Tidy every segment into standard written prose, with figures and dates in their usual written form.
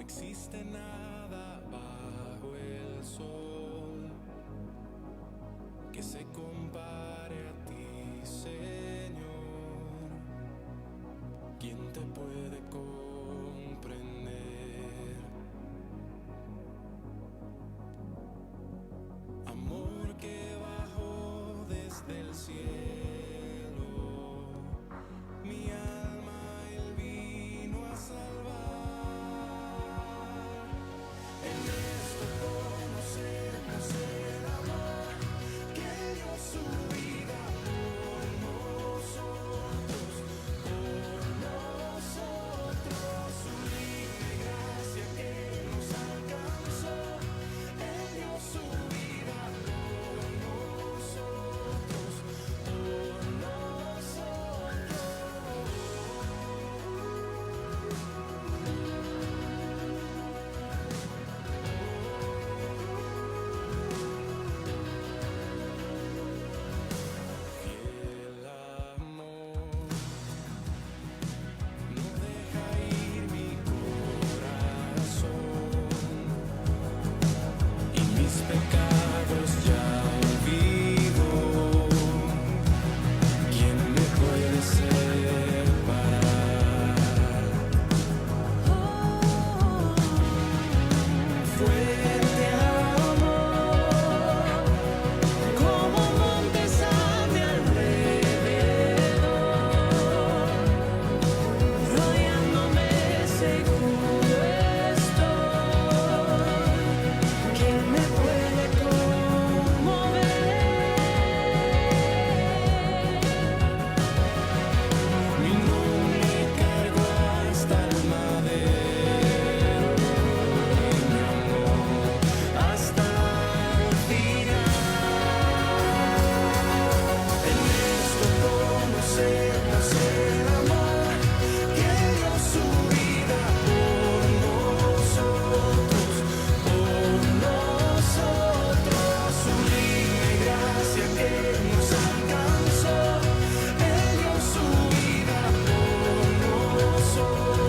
existe nada bajo el sol que se compare a ti, Señor. ¿Quién te puede comprender? Amor que bajó desde el cielo, mi alma Él vino a salvar. En esto conocemos el amor que dio su vida por nosotros, su libre gracia que nos alcanzó. Él dio su vida por nosotros, Fiel amor, no deja ir mi corazón, y mis pecados ya olvido. ¿Quién me puede separar? Fuerte amor, como montes a mi alrededor, rodeándome seguro estoy. ¿Quién me puede conmover? Mi nombre cargo hasta el madero, y mi amor hasta el final. En esto conocemos el amor que dio su vida por nosotros, su libre gracia que nos alcanzó. Él dio su vida por nosotros,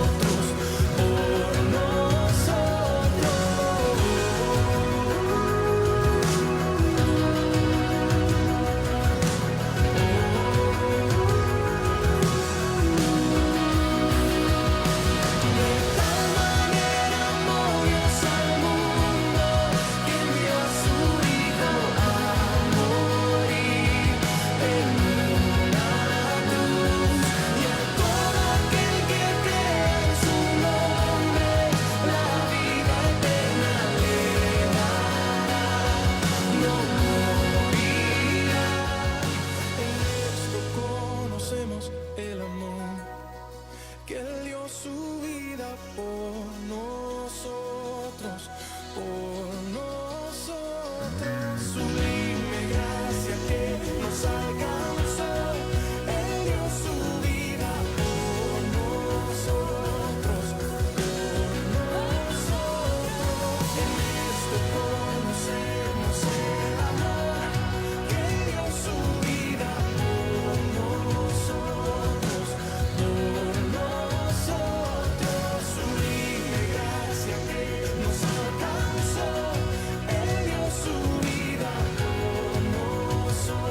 De tal manera amó Dios al mundo que envió a su Hijo a morir en una cruz, y a todo aquel que cree en su nombre la vida eterna le dará, no morirá. En esto conocemos el amor que Él dio su vida por nosotros, su libre gracia que nos alcanzó. Él dio su vida por nosotros, En esto conocemos el amor que dio su vida por nosotros, su libre gracia que nos alcanzó. Él dio su vida por nosotros,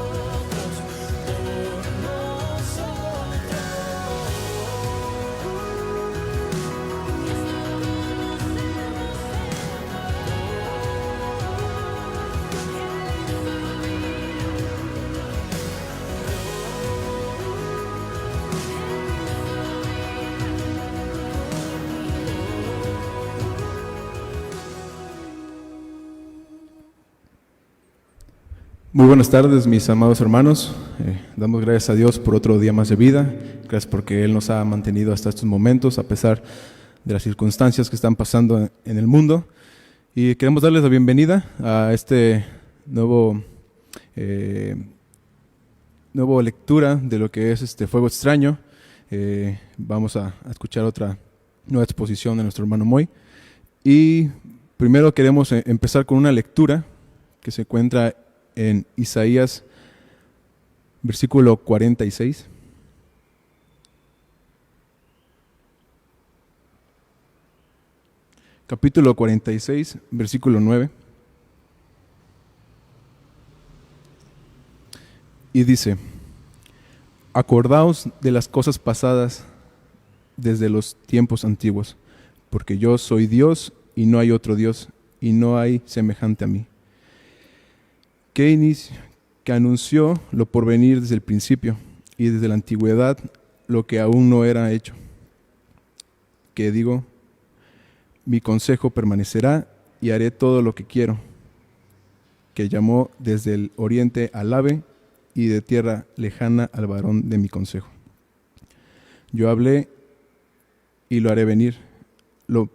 Muy buenas tardes, mis amados hermanos. Damos gracias a Dios por otro día más de vida. Gracias porque Él nos ha mantenido hasta estos momentos, a pesar de las circunstancias que están pasando en el mundo. Y queremos darles la bienvenida a este nuevo lectura de lo que es Fuego Extraño. Vamos a escuchar otra nueva exposición de nuestro hermano Moy. Y primero queremos empezar con una lectura que se encuentra en Isaías, versículo 46. capítulo 46, versículo 9. Y dice: acordaos de las cosas pasadas desde los tiempos antiguos, porque yo soy Dios y no hay otro Dios, y no hay semejante a mí. Que anunció lo por venir desde el principio, y desde la antigüedad lo que aún no era hecho. Que digo, mi consejo permanecerá y haré todo lo que quiero. Que llamó desde el oriente al ave y de tierra lejana al varón de mi consejo. Yo hablé y lo haré venir. Lo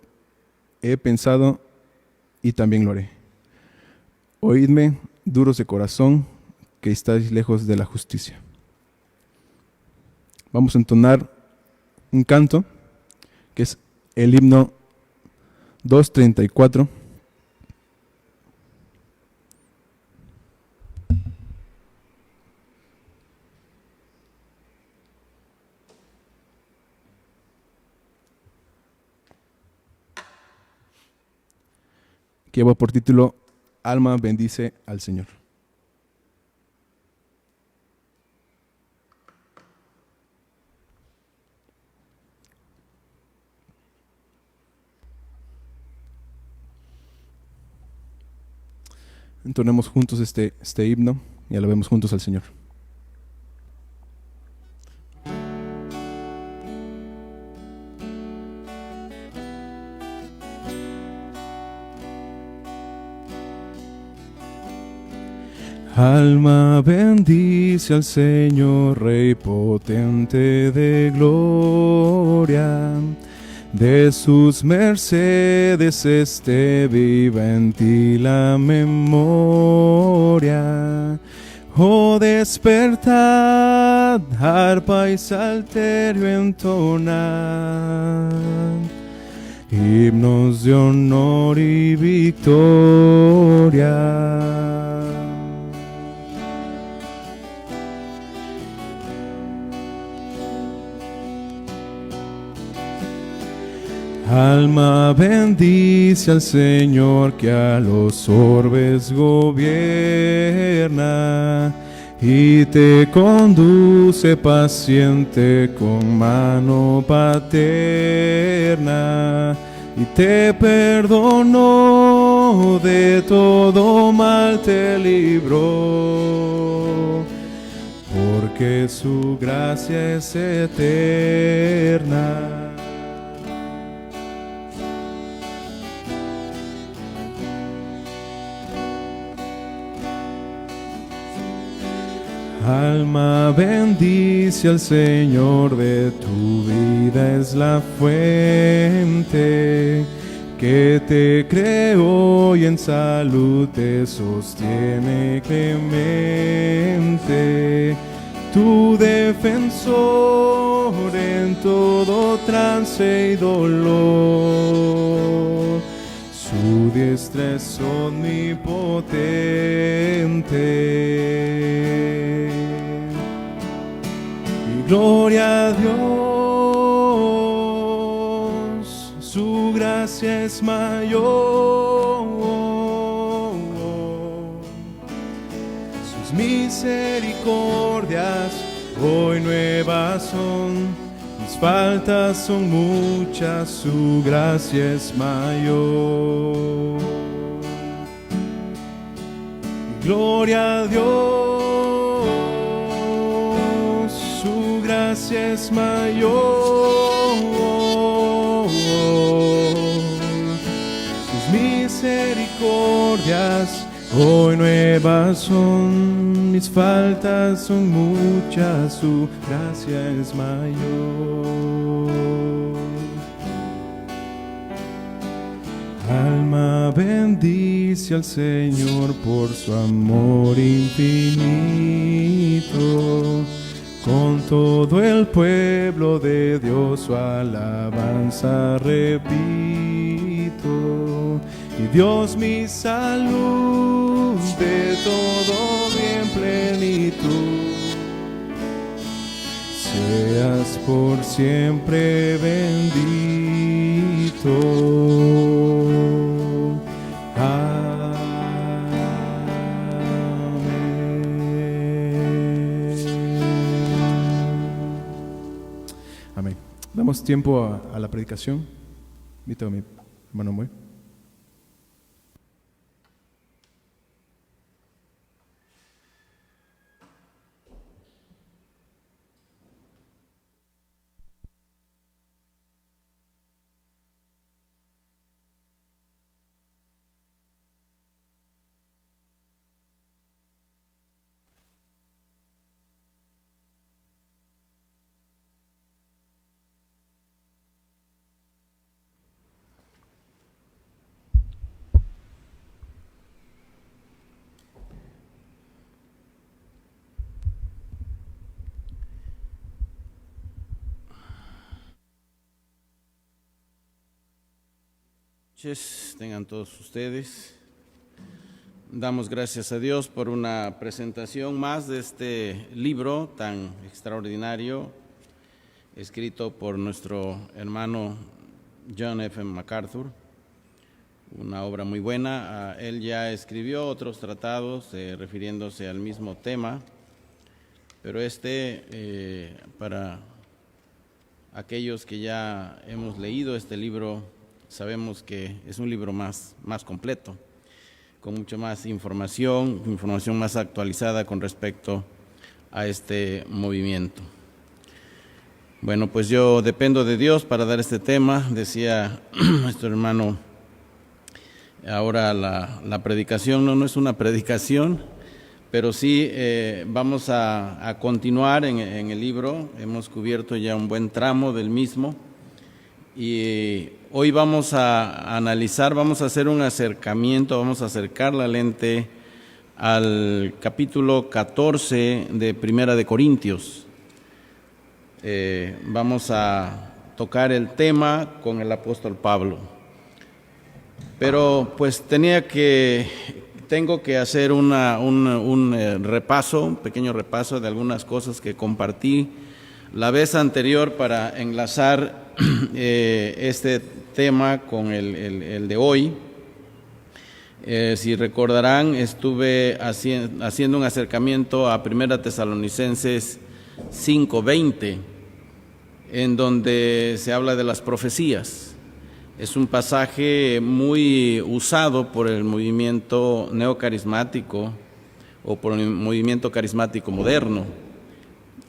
he pensado y también lo haré. Oídme, duros de corazón, que estáis lejos de la justicia. Vamos a entonar un canto que es el himno 234. Que lleva por título Alma bendice al Señor. Entonemos juntos este himno y alabemos juntos al Señor. Alma bendice al Señor, Rey potente de gloria. De sus mercedes esté viva en ti la memoria. Oh, despertad, arpa y salterio entonad, himnos de honor y victoria. Alma bendice al Señor que a los orbes gobierna y te conduce paciente con mano paterna y te perdonó, de todo mal te libró, porque su gracia es eterna. Alma bendice al Señor, de tu vida es la fuente, que te creó y en salud te sostiene clemente. Tu defensor en todo trance y dolor, su diestra es omnipotente. Gloria a Dios, su gracia es mayor, sus misericordias hoy nuevas son, mis faltas son muchas, su gracia es mayor. Gloria a Dios, gracia es mayor, sus misericordias hoy nuevas son, mis faltas son muchas, su gracia es mayor. Alma bendice al Señor por su amor infinito. Con todo el pueblo de Dios su alabanza repito. Y Dios mi salud, de todo bien plenitud. Seas por siempre bendito. damos tiempo a la predicación. Invito a mi hermano Moy. Tengan todos ustedes. Damos gracias a Dios por una presentación más de este libro tan extraordinario, escrito por nuestro hermano John F. MacArthur, una obra muy buena. Él ya escribió otros tratados refiriéndose al mismo tema, pero para aquellos que ya hemos leído este libro, sabemos que es un libro más completo, con mucha más información más actualizada con respecto a este movimiento. Bueno, pues yo dependo de Dios para dar este tema, decía nuestro hermano. Ahora la predicación no es una predicación, pero sí vamos a continuar en el libro. Hemos cubierto ya un buen tramo del mismo. Y hoy vamos a analizar, vamos a hacer un acercamiento, vamos a acercar la lente al capítulo 14 de Primera de Corintios. Vamos a tocar el tema con el apóstol Pablo. Pero pues tengo que hacer un repaso, un pequeño repaso de algunas cosas que compartí la vez anterior para enlazar este tema con el de hoy. Si recordarán, estuve haciendo un acercamiento a 1 Tesalonicenses 5:20, en donde se habla de las profecías. Es un pasaje muy usado por el movimiento neocarismático o por el movimiento carismático moderno.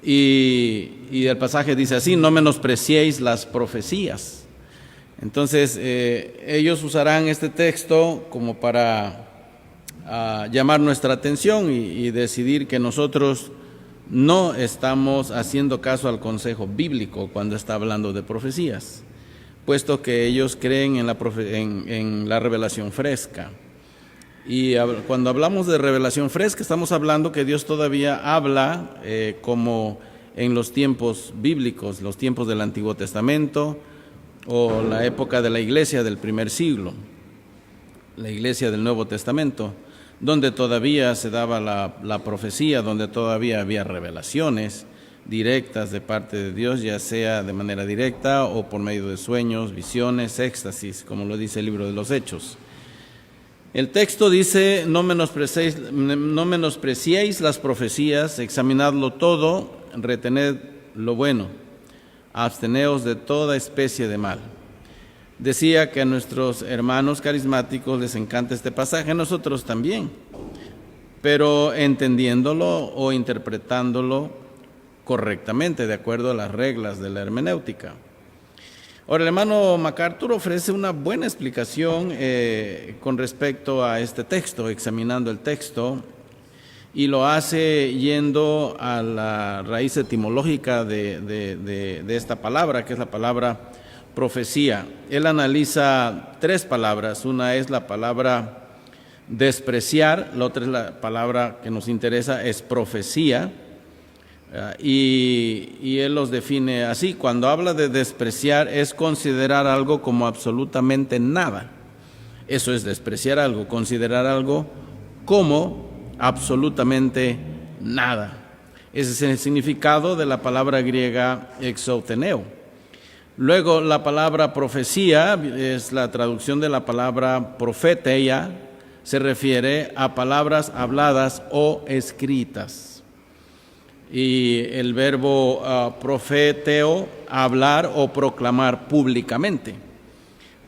Y el pasaje dice así: no menospreciéis las profecías. Entonces, ellos usarán este texto como para llamar nuestra atención y decidir que nosotros no estamos haciendo caso al consejo bíblico cuando está hablando de profecías, puesto que ellos creen en la revelación fresca. Y cuando hablamos de revelación fresca, estamos hablando que Dios todavía habla como en los tiempos bíblicos, los tiempos del Antiguo Testamento o la época de la iglesia del primer siglo, la iglesia del Nuevo Testamento, donde todavía se daba la profecía, donde todavía había revelaciones directas de parte de Dios, ya sea de manera directa o por medio de sueños, visiones, éxtasis, como lo dice el libro de los Hechos. El texto dice: no menospreciéis las profecías, examinadlo todo, retened lo bueno, absteneos de toda especie de mal. Decía que a nuestros hermanos carismáticos les encanta este pasaje, a nosotros también, pero entendiéndolo o interpretándolo correctamente, de acuerdo a las reglas de la hermenéutica. Ahora, el hermano MacArthur ofrece una buena explicación con respecto a este texto, examinando el texto, y lo hace yendo a la raíz etimológica de esta palabra, que es la palabra profecía. Él analiza tres palabras. Una es la palabra despreciar, la otra es la palabra que nos interesa, es profecía. Y él los define así: cuando habla de despreciar es considerar algo como absolutamente nada. Eso es despreciar algo, considerar algo como absolutamente nada. Ese es el significado de la palabra griega exouteneo. Luego, la palabra profecía es la traducción de la palabra profeteia, se refiere a palabras habladas o escritas. Y el verbo profeteo a hablar o proclamar públicamente.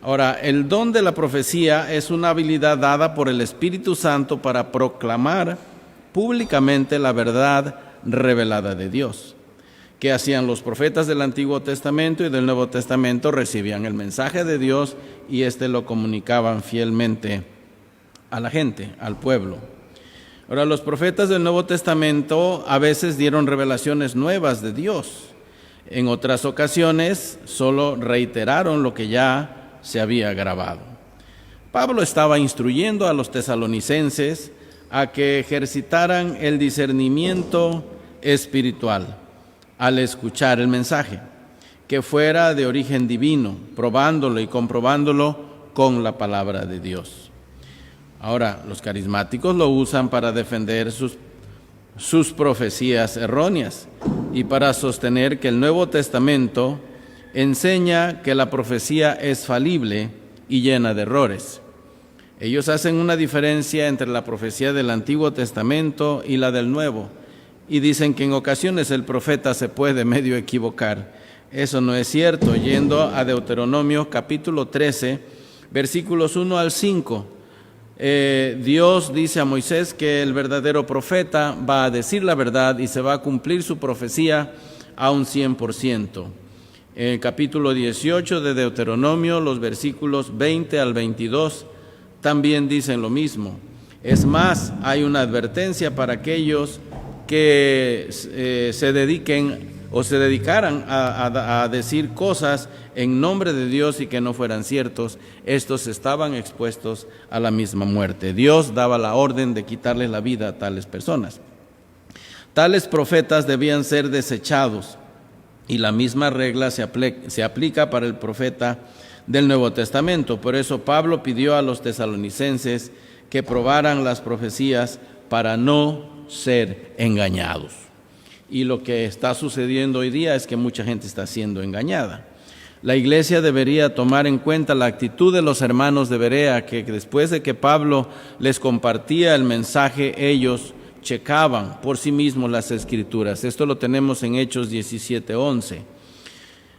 Ahora, el don de la profecía es una habilidad dada por el Espíritu Santo para proclamar públicamente la verdad revelada de Dios. ¿Qué hacían los profetas del Antiguo Testamento y del Nuevo Testamento? Recibían el mensaje de Dios y lo comunicaban fielmente a la gente, al pueblo. Ahora, los profetas del Nuevo Testamento a veces dieron revelaciones nuevas de Dios. En otras ocasiones solo reiteraron lo que ya se había grabado. Pablo estaba instruyendo a los tesalonicenses a que ejercitaran el discernimiento espiritual al escuchar el mensaje, que fuera de origen divino, probándolo y comprobándolo con la palabra de Dios. Ahora, los carismáticos lo usan para defender sus profecías erróneas y para sostener que el Nuevo Testamento enseña que la profecía es falible y llena de errores. Ellos hacen una diferencia entre la profecía del Antiguo Testamento y la del Nuevo, y dicen que en ocasiones el profeta se puede medio equivocar. Eso no es cierto. Yendo a Deuteronomio capítulo 13, versículos 1 al 5, Dios dice a Moisés que el verdadero profeta va a decir la verdad y se va a cumplir su profecía a un 100%. En el capítulo 18 de Deuteronomio, los versículos 20 al 22, también dicen lo mismo. Es más, hay una advertencia para aquellos que se dediquen o se dedicaran a decir cosas en nombre de Dios y que no fueran ciertos. Estos estaban expuestos a la misma muerte. Dios daba la orden de quitarle la vida a tales personas. Tales profetas debían ser desechados, y la misma regla se aplica para el profeta del Nuevo Testamento. Por eso Pablo pidió a los tesalonicenses que probaran las profecías para no ser engañados. Y lo que está sucediendo hoy día es que mucha gente está siendo engañada. La iglesia debería tomar en cuenta la actitud de los hermanos de Berea, que después de que Pablo les compartía el mensaje, ellos checaban por sí mismos las Escrituras. Esto lo tenemos en Hechos 17:11.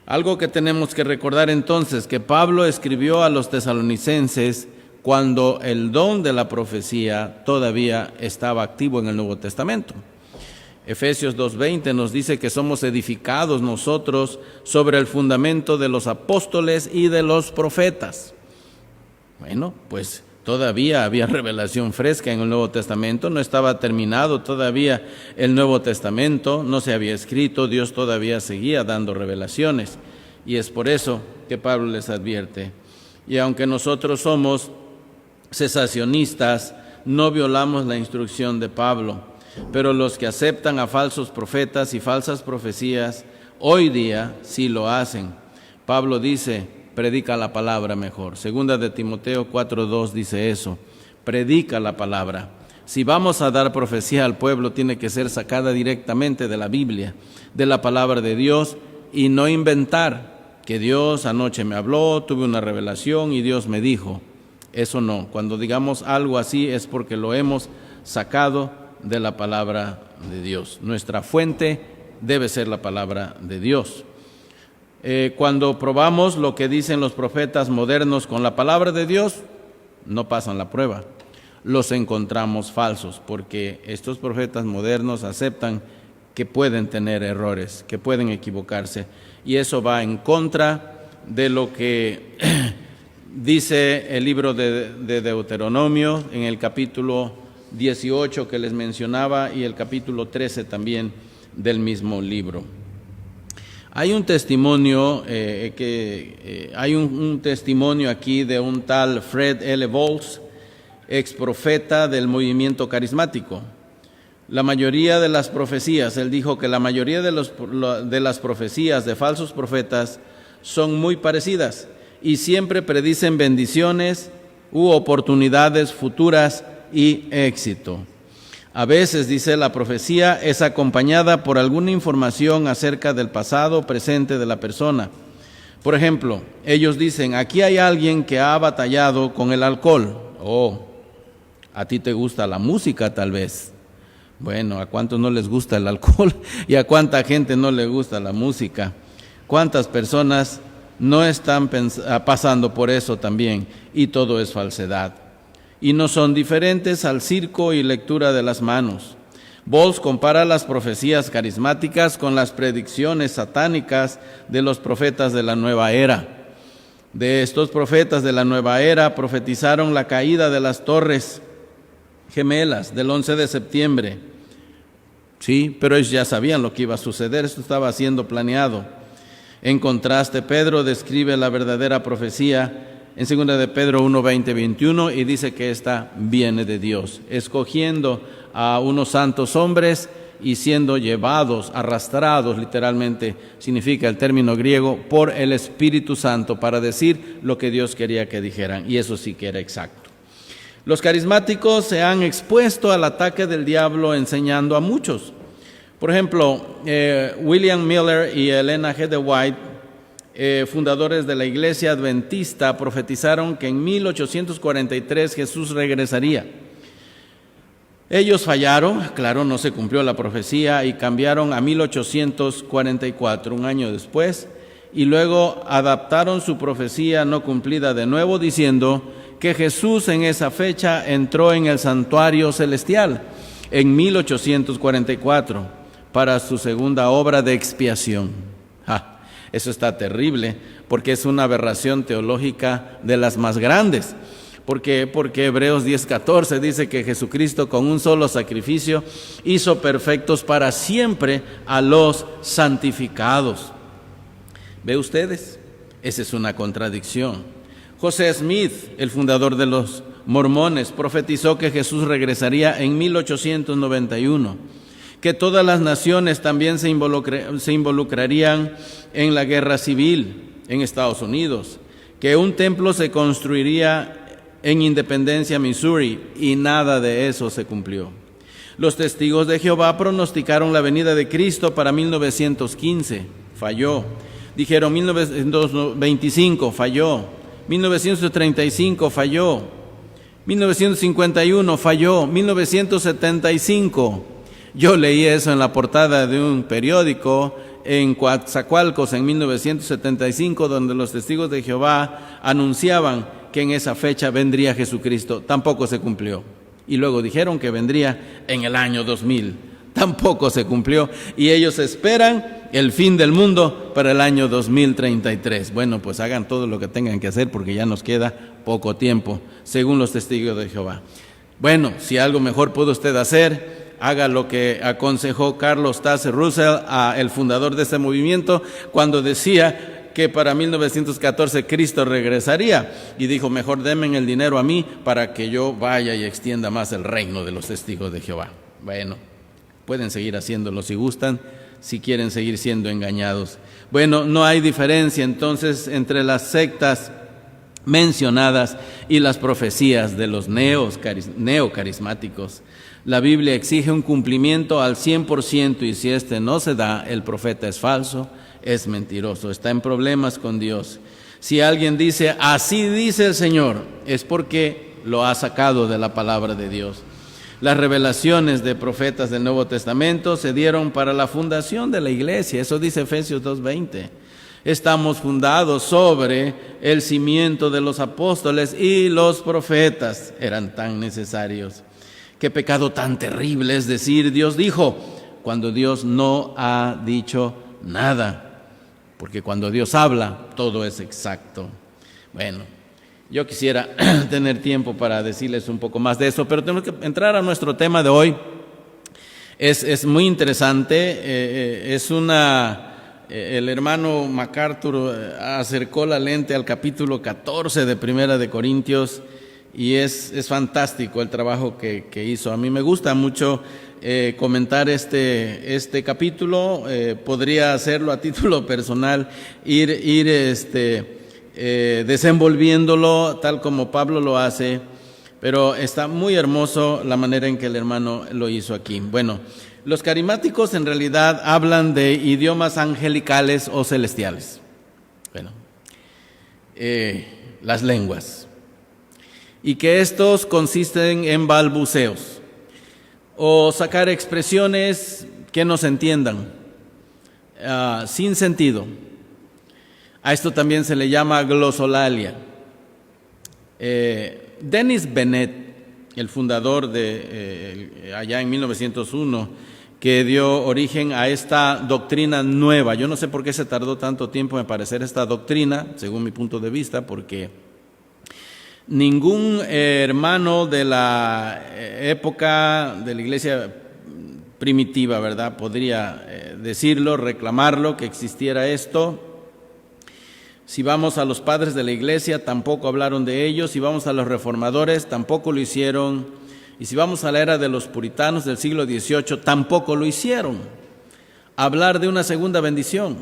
Algo que tenemos que recordar entonces, que Pablo escribió a los tesalonicenses cuando el don de la profecía todavía estaba activo en el Nuevo Testamento. Efesios 2:20 nos dice que somos edificados nosotros sobre el fundamento de los apóstoles y de los profetas. Bueno, pues todavía había revelación fresca en el Nuevo Testamento, no estaba terminado todavía el Nuevo Testamento, no se había escrito, Dios todavía seguía dando revelaciones. Y es por eso que Pablo les advierte. Y aunque nosotros somos cesacionistas, no violamos la instrucción de Pablo. Pero los que aceptan a falsos profetas y falsas profecías, hoy día sí lo hacen. Pablo dice, predica la palabra mejor. Segunda de Timoteo 4:2 dice eso, predica la palabra. Si vamos a dar profecía al pueblo, tiene que ser sacada directamente de la Biblia, de la palabra de Dios, y no inventar que Dios anoche me habló, tuve una revelación y Dios me dijo. Eso no. Cuando digamos algo así es porque lo hemos sacado de la palabra de Dios. Nuestra fuente debe ser la palabra de Dios. Cuando probamos lo que dicen los profetas modernos con la palabra de Dios, no pasan la prueba. Los encontramos falsos, porque estos profetas modernos aceptan que pueden tener errores, que pueden equivocarse, y eso va en contra de lo que dice el libro de Deuteronomio en el capítulo 18 que les mencionaba y el capítulo 13 también del mismo libro. Hay un testimonio un testimonio aquí de un tal Fred L. Volz, ex profeta del movimiento carismático. La mayoría de las profecías, él dijo que la mayoría de las profecías de falsos profetas son muy parecidas y siempre predicen bendiciones u oportunidades futuras y éxito. A veces, dice, la profecía es acompañada por alguna información acerca del pasado o presente de la persona. Por ejemplo, ellos dicen, aquí hay alguien que ha batallado con el alcohol. Oh, a ti te gusta la música tal vez. Bueno, ¿a cuántos no les gusta el alcohol? ¿Y a cuánta gente no le gusta la música? ¿Cuántas personas no están pasando por eso también? Y todo es falsedad. Y no son diferentes al circo y lectura de las manos. Bolz compara las profecías carismáticas con las predicciones satánicas de los profetas de la nueva era. De estos profetas de la nueva era profetizaron la caída de las torres gemelas del 11 de septiembre. Sí, pero ellos ya sabían lo que iba a suceder, esto estaba siendo planeado. En contraste, Pedro describe la verdadera profecía en 2 de Pedro 1, 20, 21 y dice que esta viene de Dios, escogiendo a unos santos hombres y siendo llevados, arrastrados, literalmente significa el término griego, por el Espíritu Santo para decir lo que Dios quería que dijeran, y eso sí que era exacto. Los carismáticos se han expuesto al ataque del diablo enseñando a muchos. Por ejemplo, William Miller y Elena G. de White, fundadores de la Iglesia Adventista, profetizaron que en 1843 Jesús regresaría. Ellos fallaron, claro, no se cumplió la profecía y cambiaron a 1844, un año después, y luego adaptaron su profecía no cumplida de nuevo, diciendo que Jesús en esa fecha entró en el santuario celestial en 1844 para su segunda obra de expiación. Eso está terrible, porque es una aberración teológica de las más grandes. Porque Hebreos 10:14 dice que Jesucristo con un solo sacrificio hizo perfectos para siempre a los santificados. ¿Ve ustedes? Esa es una contradicción. José Smith, el fundador de los mormones, profetizó que Jesús regresaría en 1891, que todas las naciones también se involucrarían en la guerra civil en Estados Unidos, que un templo se construiría en Independencia, Missouri, y nada de eso se cumplió. Los testigos de Jehová pronosticaron la venida de Cristo para 1915, falló. Dijeron 1925, falló. 1935, falló. 1951, falló. 1975, yo leí eso en la portada de un periódico en Coatzacoalcos en 1975, donde los testigos de Jehová anunciaban que en esa fecha vendría Jesucristo. Tampoco se cumplió. Y luego dijeron que vendría en el año 2000. Tampoco se cumplió. Y ellos esperan el fin del mundo para el año 2033. Bueno, pues hagan todo lo que tengan que hacer porque ya nos queda poco tiempo, según los testigos de Jehová. Bueno, si algo mejor puede usted hacer, haga lo que aconsejó Carlos Taze Russell, el fundador de este movimiento, cuando decía que para 1914 Cristo regresaría y dijo: mejor denme el dinero a mí para que yo vaya y extienda más el reino de los testigos de Jehová. Bueno, pueden seguir haciéndolo si gustan, si quieren seguir siendo engañados. Bueno, no hay diferencia entonces entre las sectas mencionadas y las profecías de los neocarismáticos. La Biblia exige un cumplimiento al 100% y si este no se da, el profeta es falso, es mentiroso, está en problemas con Dios. Si alguien dice, así dice el Señor, es porque lo ha sacado de la palabra de Dios. Las revelaciones de profetas del Nuevo Testamento se dieron para la fundación de la iglesia, eso dice Efesios 2:20. Estamos fundados sobre el cimiento de los apóstoles y los profetas eran tan necesarios. Qué pecado tan terrible es decir Dios dijo, cuando Dios no ha dicho nada. Porque cuando Dios habla, todo es exacto. Bueno, yo quisiera tener tiempo para decirles un poco más de eso, pero tenemos que entrar a nuestro tema de hoy. Es muy interesante, el hermano MacArthur acercó la lente al capítulo 14 de Primera de Corintios y es fantástico el trabajo que hizo. A mí me gusta mucho comentar este capítulo, podría hacerlo a título personal, ir desenvolviéndolo tal como Pablo lo hace, pero está muy hermoso la manera en que el hermano lo hizo aquí. Bueno, los carismáticos en realidad hablan de idiomas angelicales o celestiales. Bueno, las lenguas. Y que estos consisten en balbuceos o sacar expresiones que no se entiendan, sin sentido. A esto también se le llama glosolalia. Dennis Bennett, el fundador de allá en 1901, que dio origen a esta doctrina nueva. Yo no sé por qué se tardó tanto tiempo en aparecer esta doctrina, según mi punto de vista, porque ningún hermano de la época de la iglesia primitiva, ¿verdad?, podría decirlo, reclamarlo, que existiera esto. Si vamos a los padres de la iglesia, tampoco hablaron de ello. Si vamos a los reformadores, tampoco lo hicieron. Y si vamos a la era de los puritanos del siglo XVIII, tampoco lo hicieron. Hablar de una segunda bendición,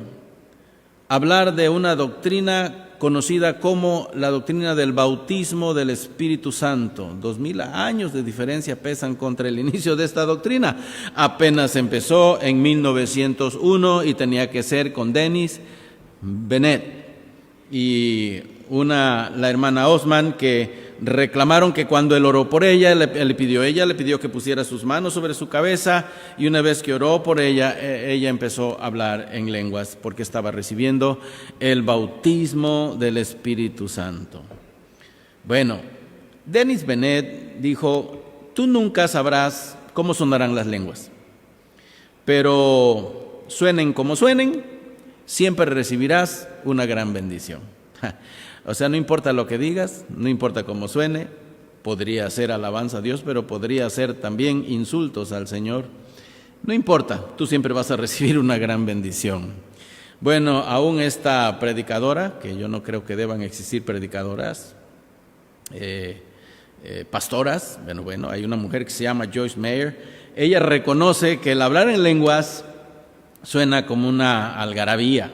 hablar de una doctrina conocida como la doctrina del bautismo del Espíritu Santo. 2000 años de diferencia pesan contra el inicio de esta doctrina. Apenas empezó en 1901 y tenía que ser con Dennis Bennett y la hermana Osman, que reclamaron que cuando él oró por ella, le pidió que pusiera sus manos sobre su cabeza, y una vez que oró por ella, ella empezó a hablar en lenguas porque estaba recibiendo el bautismo del Espíritu Santo. Bueno, Dennis Bennett dijo: tú nunca sabrás cómo sonarán las lenguas, pero suenen como suenen, siempre recibirás una gran bendición. O sea, no importa lo que digas, no importa cómo suene, podría ser alabanza a Dios, pero podría ser también insultos al Señor. No importa, tú siempre vas a recibir una gran bendición. Bueno, aún esta predicadora, que yo no creo que deban existir predicadoras, pastoras, bueno, hay una mujer que se llama Joyce Meyer, ella reconoce que el hablar en lenguas suena como una algarabía.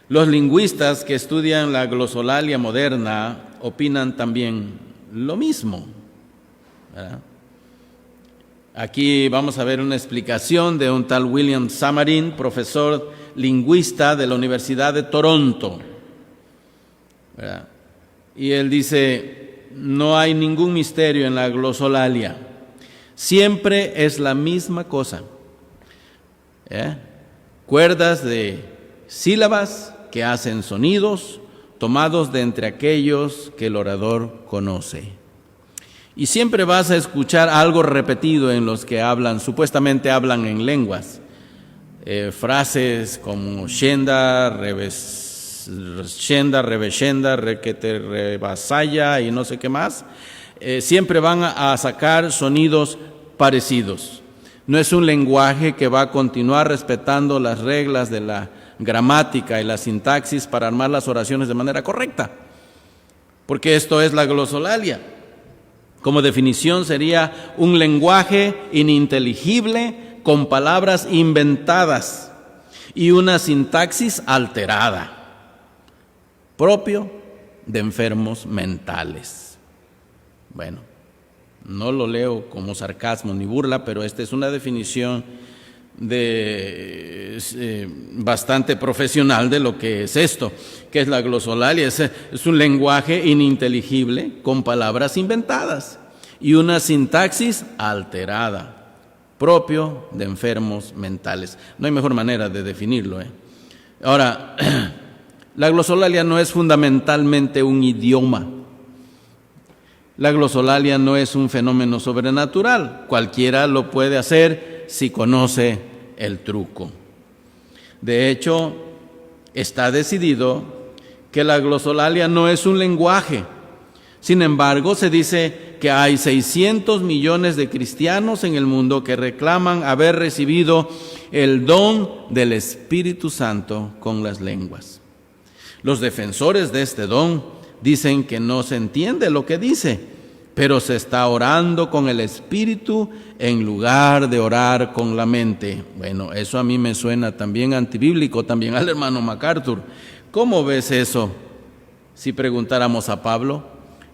Los lingüistas que estudian la glosolalia moderna opinan también lo mismo, ¿verdad? Aquí vamos a ver una explicación de un tal William Samarin, profesor lingüista de la Universidad de Toronto, ¿verdad? Y él dice: no hay ningún misterio en la glosolalia, siempre es la misma cosa, cuerdas de sílabas que hacen sonidos tomados de entre aquellos que el orador conoce. Y siempre vas a escuchar algo repetido en los que supuestamente hablan en lenguas. Frases como shenda, reveshenda, requete, rebasaya y no sé qué más. Siempre van a sacar sonidos parecidos. No es un lenguaje que va a continuar respetando las reglas de la gramática y la sintaxis para armar las oraciones de manera correcta, porque esto es la glosolalia. Como definición sería un lenguaje ininteligible con palabras inventadas y una sintaxis alterada, propio de enfermos mentales. Bueno, no lo leo como sarcasmo ni burla, pero esta es una definición bastante profesional de lo que es esto, que es la glosolalia. Es un lenguaje ininteligible con palabras inventadas y una sintaxis alterada, propio de enfermos mentales. No hay mejor manera de definirlo, Ahora, la glosolalia no es fundamentalmente un idioma. La glosolalia no es un fenómeno sobrenatural. Cualquiera lo puede hacer si conoce el truco. De hecho, está decidido que la glosolalia no es un lenguaje. Sin embargo, se dice que hay 600 millones de cristianos en el mundo que reclaman haber recibido el don del Espíritu Santo con las lenguas. Los defensores de este don dicen que no se entiende lo que dice, pero se está orando con el Espíritu en lugar de orar con la mente. Bueno, eso a mí me suena también antibíblico, también al hermano MacArthur. ¿Cómo ves eso? Si preguntáramos a Pablo,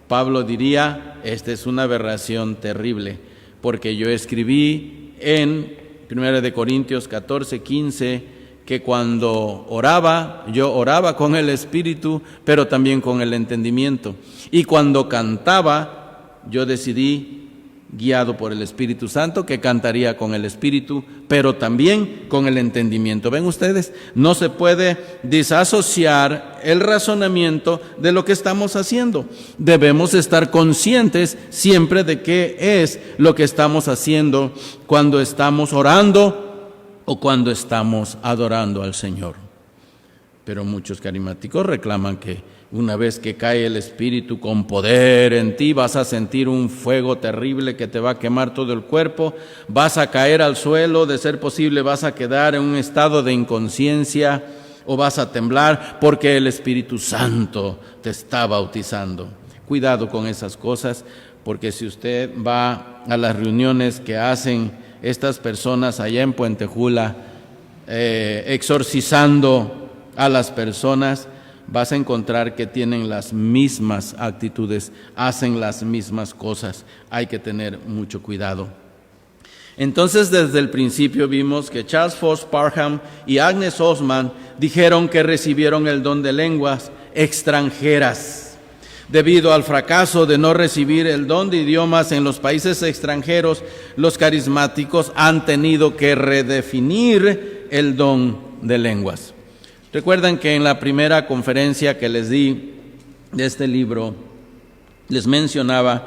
Pablo diría: esta es una aberración terrible, porque yo escribí en 1 Corintios 14:15 que cuando oraba, yo oraba con el Espíritu, pero también con el entendimiento. Y cuando cantaba, yo decidí guiado por el Espíritu Santo, que cantaría con el Espíritu, pero también con el entendimiento. ¿Ven ustedes? No se puede disasociar el razonamiento de lo que estamos haciendo. Debemos estar conscientes siempre de qué es lo que estamos haciendo cuando estamos orando o cuando estamos adorando al Señor. Pero muchos carismáticos reclaman que una vez que cae el Espíritu con poder en ti, vas a sentir un fuego terrible que te va a quemar todo el cuerpo, vas a caer al suelo, de ser posible vas a quedar en un estado de inconsciencia o vas a temblar porque el Espíritu Santo te está bautizando. Cuidado con esas cosas, porque si usted va a las reuniones que hacen estas personas allá en Puente Jula, exorcizando a las personas, vas a encontrar que tienen las mismas actitudes, hacen las mismas cosas. Hay que tener mucho cuidado. Entonces, desde el principio vimos que Charles Fox Parham y Agnes Osman dijeron que recibieron el don de lenguas extranjeras. Debido al fracaso de no recibir el don de idiomas en los países extranjeros, los carismáticos han tenido que redefinir el don de lenguas. Recuerdan que en la primera conferencia que les di de este libro, les mencionaba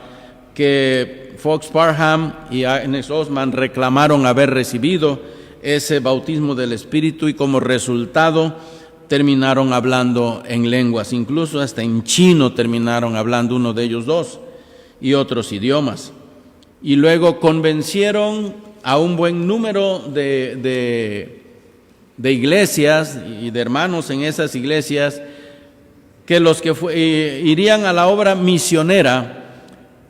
que Fox Parham y Agnes Osman reclamaron haber recibido ese bautismo del Espíritu y como resultado terminaron hablando en lenguas, incluso hasta en chino terminaron hablando uno de ellos dos y otros idiomas. Y luego convencieron a un buen número de iglesias y de hermanos en esas iglesias que los que irían a la obra misionera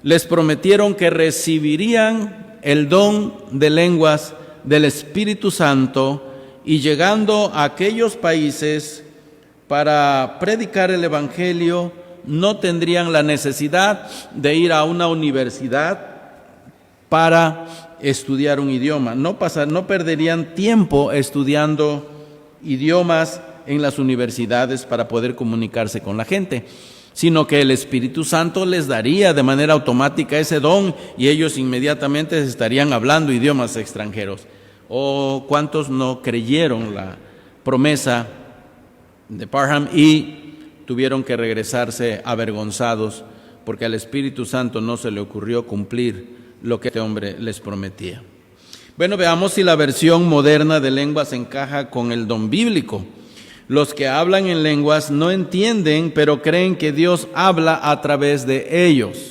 les prometieron que recibirían el don de lenguas del Espíritu Santo y llegando a aquellos países para predicar el Evangelio no tendrían la necesidad de ir a una universidad para estudiar un idioma, no perderían tiempo estudiando idiomas en las universidades para poder comunicarse con la gente, sino que el Espíritu Santo les daría de manera automática ese don y ellos inmediatamente estarían hablando idiomas extranjeros. ¿O cuántos no creyeron la promesa de Parham y tuvieron que regresarse avergonzados porque al Espíritu Santo no se le ocurrió cumplir lo que este hombre les prometía? Bueno, veamos si la versión moderna de lenguas encaja con el don bíblico. Los que hablan en lenguas no entienden, pero creen que Dios habla a través de ellos.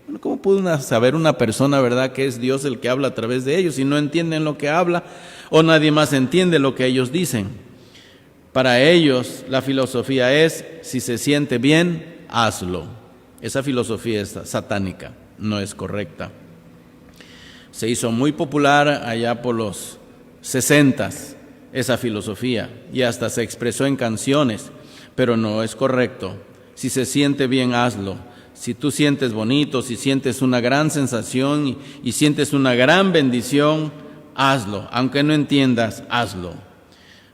Bueno, ¿cómo puede saber una persona, verdad, que es Dios el que habla a través de ellos si no entienden lo que habla o nadie más entiende lo que ellos dicen? Para ellos la filosofía es, si se siente bien, hazlo. Esa filosofía es satánica, no es correcta. Se hizo muy popular allá por los 60s esa filosofía y hasta se expresó en canciones, pero no es correcto. Si se siente bien, hazlo. Si tú sientes bonito, si sientes una gran sensación y sientes una gran bendición, hazlo. Aunque no entiendas, hazlo.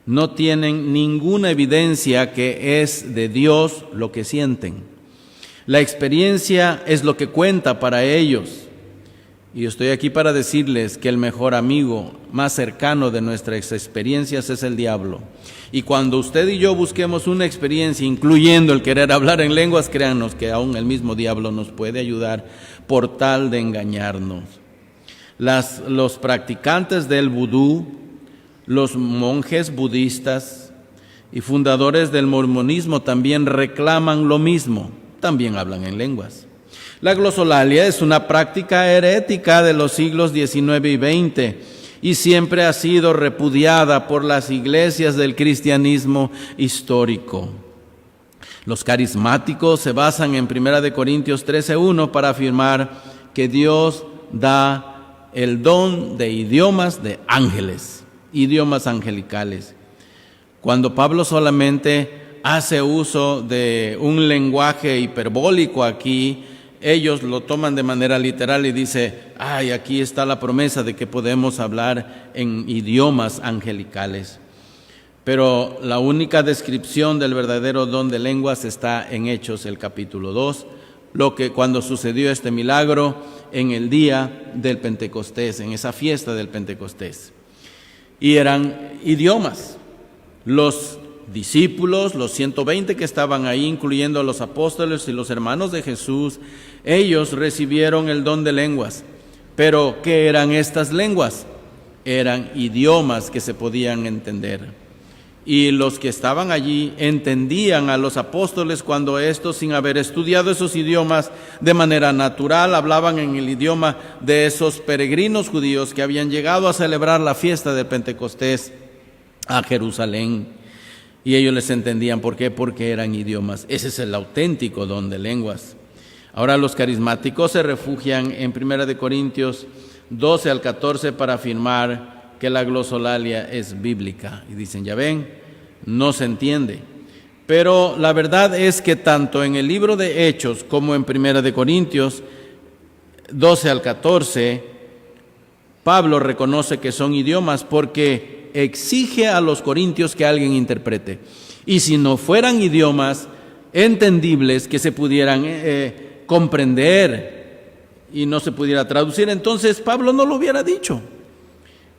No tienen ninguna evidencia que es de Dios lo que sienten. La experiencia es lo que cuenta para ellos. Y estoy aquí para decirles que el mejor amigo más cercano de nuestras experiencias es el diablo. Y cuando usted y yo busquemos una experiencia, incluyendo el querer hablar en lenguas, créanos que aún el mismo diablo nos puede ayudar por tal de engañarnos. Los practicantes del vudú, los monjes budistas y fundadores del mormonismo también reclaman lo mismo, también hablan en lenguas. La glosolalia es una práctica herética de los siglos XIX y XX y siempre ha sido repudiada por las iglesias del cristianismo histórico. Los carismáticos se basan en 1 Corintios 13:1 para afirmar que Dios da el don de idiomas de ángeles, idiomas angelicales. Cuando Pablo solamente hace uso de un lenguaje hiperbólico aquí, ellos lo toman de manera literal y dice, aquí está la promesa de que podemos hablar en idiomas angelicales. Pero la única descripción del verdadero don de lenguas está en Hechos, el capítulo 2, cuando sucedió este milagro en el día del Pentecostés, en esa fiesta del Pentecostés. Y eran idiomas. Los discípulos, los 120 que estaban ahí, incluyendo a los apóstoles y los hermanos de Jesús, ellos recibieron el don de lenguas. Pero, ¿qué eran estas lenguas? Eran idiomas que se podían entender. Y los que estaban allí entendían a los apóstoles cuando estos, sin haber estudiado esos idiomas de manera natural, hablaban en el idioma de esos peregrinos judíos que habían llegado a celebrar la fiesta del Pentecostés a Jerusalén. Y ellos les entendían. ¿Por qué? Porque eran idiomas. Ese es el auténtico don de lenguas. Ahora los carismáticos se refugian en 1 Corintios 12 al 14 para afirmar que la glosolalia es bíblica. Y dicen, ya ven, no se entiende. Pero la verdad es que tanto en el libro de Hechos como en 1 Corintios 12 al 14, Pablo reconoce que son idiomas porque exige a los corintios que alguien interprete. Y si no fueran idiomas entendibles que se pudieran comprender y no se pudiera traducir, entonces Pablo no lo hubiera dicho.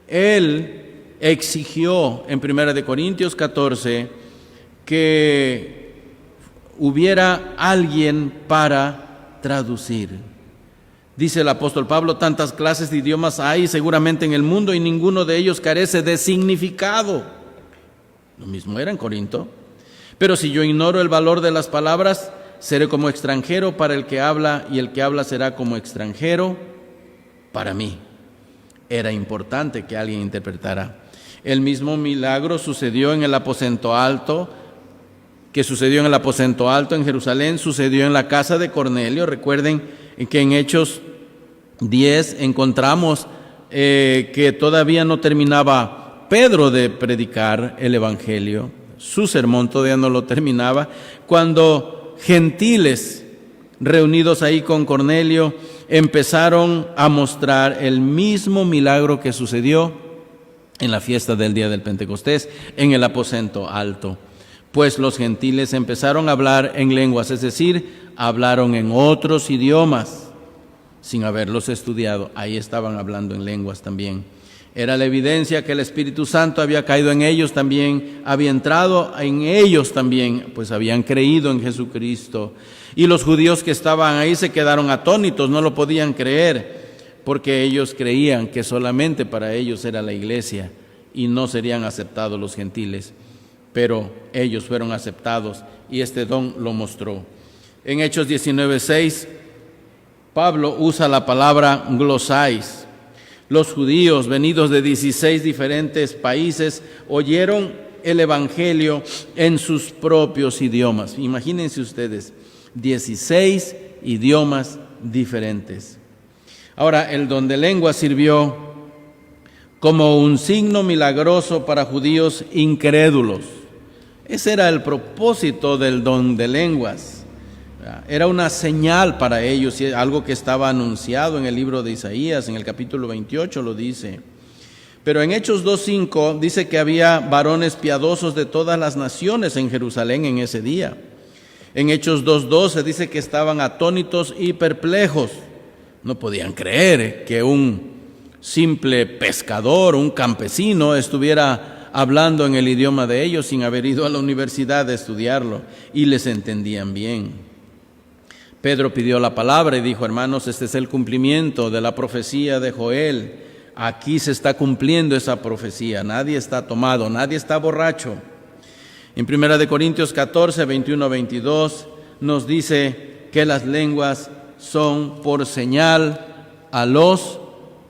Él exigió en 1 Corintios 14 que hubiera alguien para traducir. Dice el apóstol Pablo, tantas clases de idiomas hay seguramente en el mundo y ninguno de ellos carece de significado. Lo mismo era en Corinto. Pero si yo ignoro el valor de las palabras, seré como extranjero para el que habla y el que habla será como extranjero para mí. Era importante que alguien interpretara. El mismo milagro sucedió en el aposento alto, en Jerusalén, sucedió en la casa de Cornelio. Recuerden que en Hechos 10 encontramos que todavía no terminaba Pedro de predicar el Evangelio. Su sermón todavía no lo terminaba, cuando gentiles reunidos ahí con Cornelio empezaron a mostrar el mismo milagro que sucedió en la fiesta del día del Pentecostés, en el aposento alto. Pues los gentiles empezaron a hablar en lenguas, es decir, hablaron en otros idiomas, sin haberlos estudiado. Ahí estaban hablando en lenguas también. Era la evidencia que el Espíritu Santo había caído en ellos también, había entrado en ellos también, pues habían creído en Jesucristo. Y los judíos que estaban ahí se quedaron atónitos, no lo podían creer, porque ellos creían que solamente para ellos era la iglesia y no serían aceptados los gentiles. Pero ellos fueron aceptados y este don lo mostró. En Hechos 19:6, Pablo usa la palabra glosais. Los judíos venidos de 16 diferentes países oyeron el Evangelio en sus propios idiomas. Imagínense ustedes, 16 idiomas diferentes. Ahora, el don de lengua sirvió como un signo milagroso para judíos incrédulos. Ese era el propósito del don de lenguas. Era una señal para ellos, algo que estaba anunciado en el libro de Isaías, en el capítulo 28 lo dice. Pero en Hechos 2:5 dice que había varones piadosos de todas las naciones en Jerusalén en ese día. En Hechos 2:12 dice que estaban atónitos y perplejos. No podían creer que un simple pescador, un campesino, estuviera hablando en el idioma de ellos sin haber ido a la universidad a estudiarlo, y les entendían bien. Pedro pidió la palabra y dijo, hermanos, este es el cumplimiento de la profecía de Joel. Aquí se está cumpliendo esa profecía. Nadie está tomado, nadie está borracho. En 1 Corintios 14, 21-22 nos dice que las lenguas son por señal a los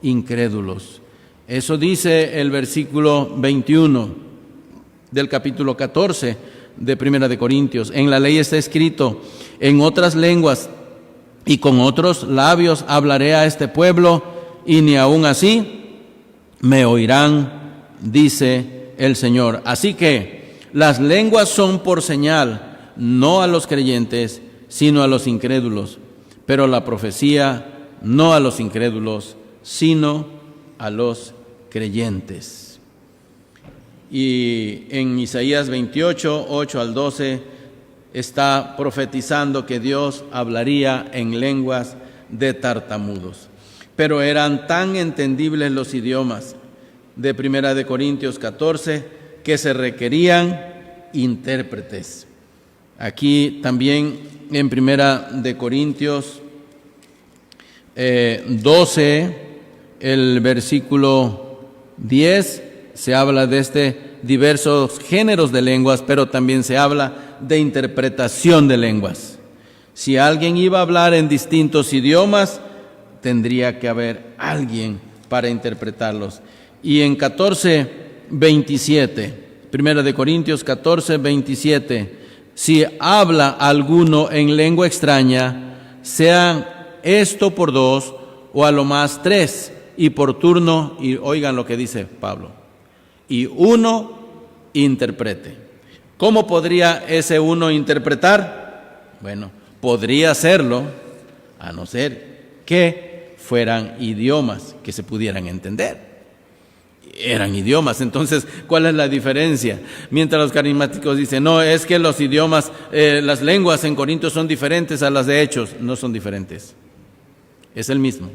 incrédulos. Eso dice el versículo 21 del capítulo 14 de 1 Corintios. En la ley está escrito, en otras lenguas y con otros labios hablaré a este pueblo, y ni aun así me oirán, dice el Señor. Así que las lenguas son por señal, no a los creyentes, sino a los incrédulos. Pero la profecía no a los incrédulos, sino a los creyentes. Y en Isaías 28, 8 al 12, está profetizando que Dios hablaría en lenguas de tartamudos. Pero eran tan entendibles los idiomas de 1 Corintios 14 que se requerían intérpretes. Aquí también en 1 Corintios 12, el versículo 10, se habla de diversos géneros de lenguas, pero también se habla de interpretación de lenguas. Si alguien iba a hablar en distintos idiomas, tendría que haber alguien para interpretarlos. Y en 14:27, 1 Corintios 14:27, si habla alguno en lengua extraña, sea esto por 2 o a lo más 3, y por turno, y oigan lo que dice Pablo, y uno interprete. ¿Cómo podría ese uno interpretar? Bueno, podría hacerlo a no ser que fueran idiomas que se pudieran entender. Eran idiomas. Entonces, ¿cuál es la diferencia? Mientras los carismáticos dicen, no, es que los idiomas, las lenguas en Corinto son diferentes a las de Hechos. No son diferentes. Es el mismo.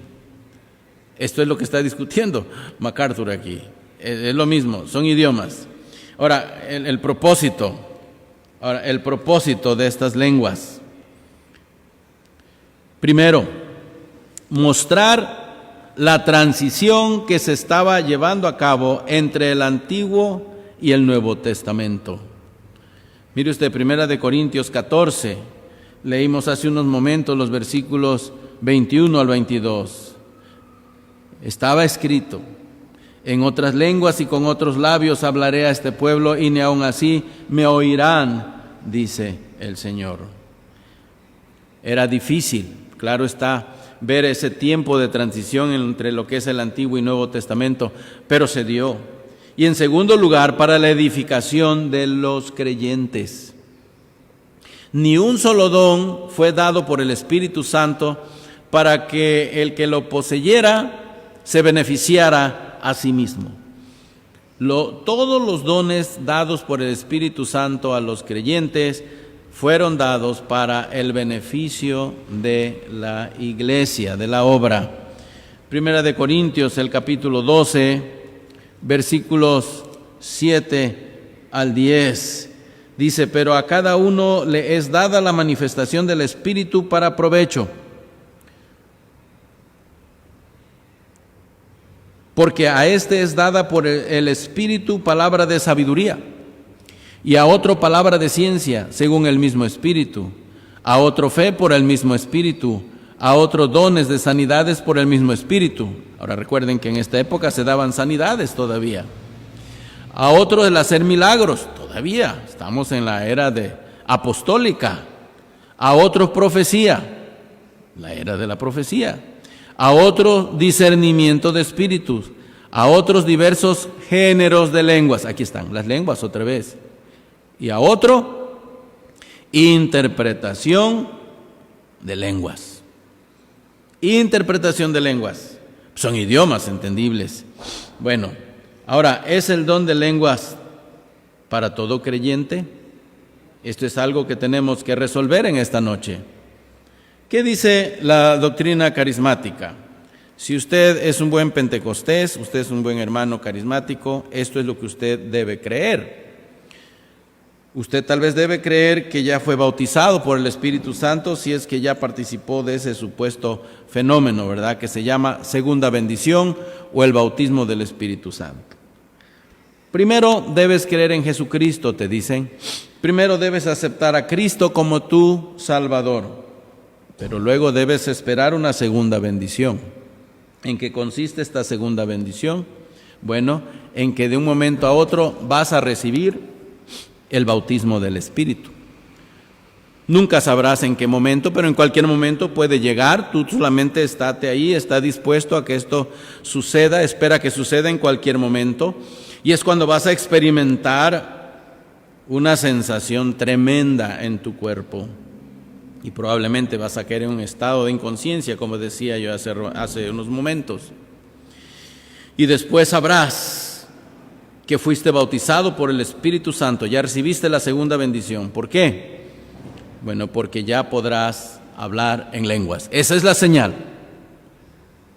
Esto es lo que está discutiendo MacArthur aquí. Es lo mismo, son idiomas. Ahora, el propósito de estas lenguas. Primero, mostrar la transición que se estaba llevando a cabo entre el Antiguo y el Nuevo Testamento. Mire usted, 1 Corintios 14, leímos hace unos momentos los versículos 21 al 22. Estaba escrito, en otras lenguas y con otros labios hablaré a este pueblo y ni aun así me oirán, dice el Señor. Era difícil, claro está, ver ese tiempo de transición entre lo que es el Antiguo y Nuevo Testamento, pero se dio. Y en segundo lugar, para la edificación de los creyentes. Ni un solo don fue dado por el Espíritu Santo para que el que lo poseyera se beneficiara a sí mismo. Todos los dones dados por el Espíritu Santo a los creyentes fueron dados para el beneficio de la iglesia, de la obra. 1 Corintios, el capítulo 12, versículos 7 al 10, dice, pero a cada uno le es dada la manifestación del Espíritu para provecho. Porque a este es dada por el Espíritu palabra de sabiduría, y a otro palabra de ciencia, según el mismo Espíritu, a otro fe por el mismo Espíritu, a otro dones de sanidades por el mismo Espíritu. Ahora recuerden que en esta época se daban sanidades todavía. A otro el hacer milagros, todavía, estamos en la era apostólica. A otro profecía, la era de la profecía. A otro discernimiento de espíritus, a otros diversos géneros de lenguas. Aquí están las lenguas otra vez. Y a otro, interpretación de lenguas. Interpretación de lenguas. Son idiomas entendibles. Bueno, ahora, ¿es el don de lenguas para todo creyente? Esto es algo que tenemos que resolver en esta noche. ¿Qué dice la doctrina carismática? Si usted es un buen pentecostés, usted es un buen hermano carismático, esto es lo que usted debe creer. Usted tal vez debe creer que ya fue bautizado por el Espíritu Santo si es que ya participó de ese supuesto fenómeno, ¿verdad? Que se llama segunda bendición o el bautismo del Espíritu Santo. Primero debes creer en Jesucristo, te dicen. Primero debes aceptar a Cristo como tu Salvador. Pero luego debes esperar una segunda bendición. ¿En qué consiste esta segunda bendición? Bueno, en que de un momento a otro vas a recibir el bautismo del Espíritu. Nunca sabrás en qué momento, pero en cualquier momento puede llegar. Tú solamente estate ahí, está dispuesto a que esto suceda, espera que suceda en cualquier momento. Y es cuando vas a experimentar una sensación tremenda en tu cuerpo. Y probablemente vas a caer en un estado de inconsciencia, como decía yo hace unos momentos. Y después sabrás que fuiste bautizado por el Espíritu Santo, ya recibiste la segunda bendición. ¿Por qué? Bueno, porque ya podrás hablar en lenguas. Esa es la señal.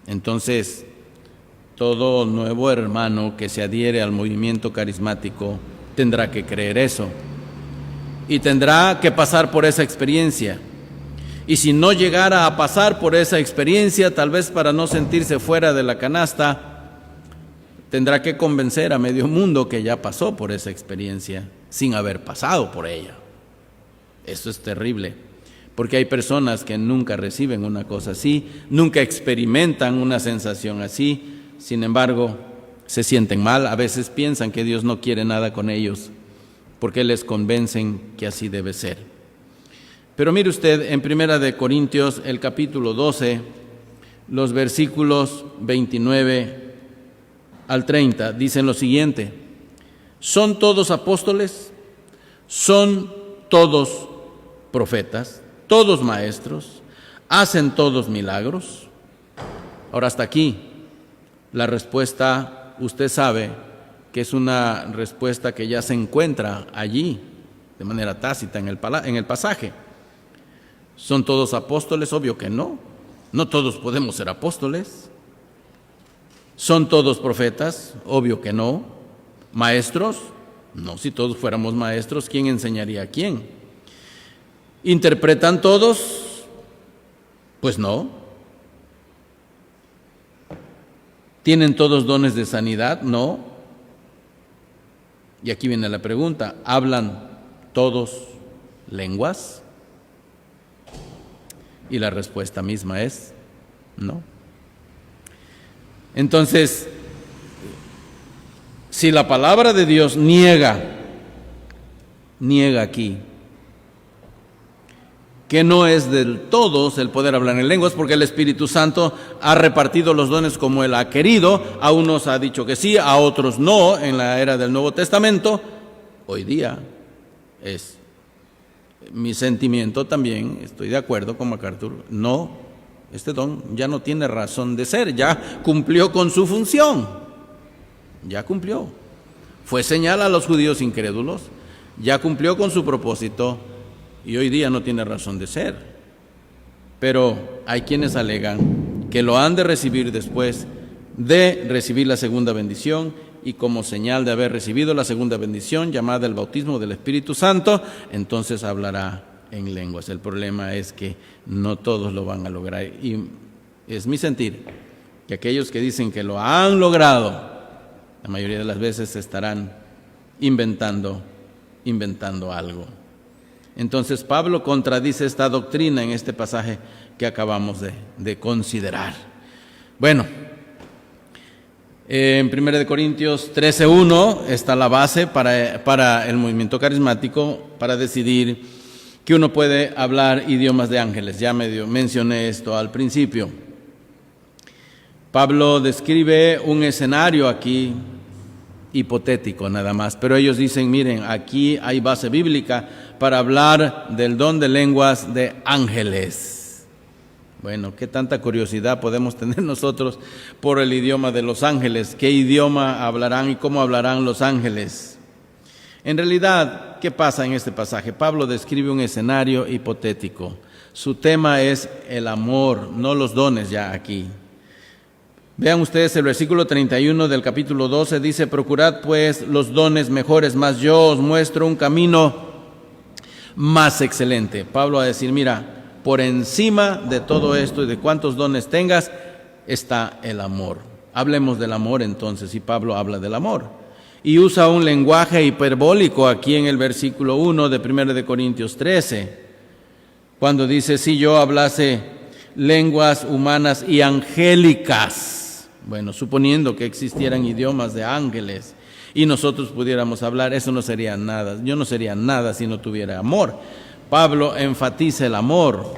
Entonces, todo nuevo hermano que se adhiere al movimiento carismático tendrá que creer eso y tendrá que pasar por esa experiencia. Y si no llegara a pasar por esa experiencia, tal vez para no sentirse fuera de la canasta, tendrá que convencer a medio mundo que ya pasó por esa experiencia sin haber pasado por ella. Eso es terrible, porque hay personas que nunca reciben una cosa así, nunca experimentan una sensación así, sin embargo, se sienten mal, a veces piensan que Dios no quiere nada con ellos, porque les convencen que así debe ser. Pero mire usted, en 1 Corintios, el capítulo 12, los versículos 29 al 30, dicen lo siguiente: ¿son todos apóstoles? ¿Son todos profetas? ¿Todos maestros? ¿Hacen todos milagros? Ahora, hasta aquí, la respuesta, usted sabe que es una respuesta que ya se encuentra allí, de manera tácita en el pasaje. ¿Son todos apóstoles? Obvio que no. No todos podemos ser apóstoles. ¿Son todos profetas? Obvio que no. ¿Maestros? No, si todos fuéramos maestros, ¿quién enseñaría a quién? ¿Interpretan todos? Pues no. ¿Tienen todos dones de sanidad? No. Y aquí viene la pregunta: ¿hablan todos lenguas? Y la respuesta misma es no. Entonces, si la palabra de Dios niega aquí que no es del todos el poder hablar en lenguas, porque el Espíritu Santo ha repartido los dones como Él ha querido, a unos ha dicho que sí, a otros no, en la era del Nuevo Testamento, hoy día es mi sentimiento también, estoy de acuerdo con MacArthur, no, este don ya no tiene razón de ser, ya cumplió con su función, ya cumplió. Fue señal a los judíos incrédulos, ya cumplió con su propósito y hoy día no tiene razón de ser. Pero hay quienes alegan que lo han de recibir después de recibir la segunda bendición, y como señal de haber recibido la segunda bendición, llamada el bautismo del Espíritu Santo, entonces hablará en lenguas. El problema es que no todos lo van a lograr, y es mi sentir que aquellos que dicen que lo han logrado, la mayoría de las veces estarán inventando algo. Entonces Pablo contradice esta doctrina en este pasaje que acabamos de considerar. Bueno, en 1 Corintios 13:1 está la base para el movimiento carismático, para decidir que uno puede hablar idiomas de ángeles. Ya mencioné esto al principio. Pablo describe un escenario aquí hipotético nada más, pero ellos dicen, miren, aquí hay base bíblica para hablar del don de lenguas de ángeles. Bueno, qué tanta curiosidad podemos tener nosotros por el idioma de los ángeles. ¿Qué idioma hablarán y cómo hablarán los ángeles? En realidad, ¿qué pasa en este pasaje? Pablo describe un escenario hipotético. Su tema es el amor, no los dones ya aquí. Vean ustedes el versículo 31 del capítulo 12, dice: procurad pues los dones mejores, mas yo os muestro un camino más excelente. Pablo va a decir, mira, por encima de todo esto y de cuántos dones tengas, está el amor. Hablemos del amor entonces, y Pablo habla del amor. Y usa un lenguaje hiperbólico aquí en el versículo 1 de 1 Corintios 13, cuando dice, si yo hablase lenguas humanas y angélicas, bueno, suponiendo que existieran idiomas de ángeles y nosotros pudiéramos hablar, eso no sería nada. Yo no sería nada si no tuviera amor. Pablo enfatiza el amor.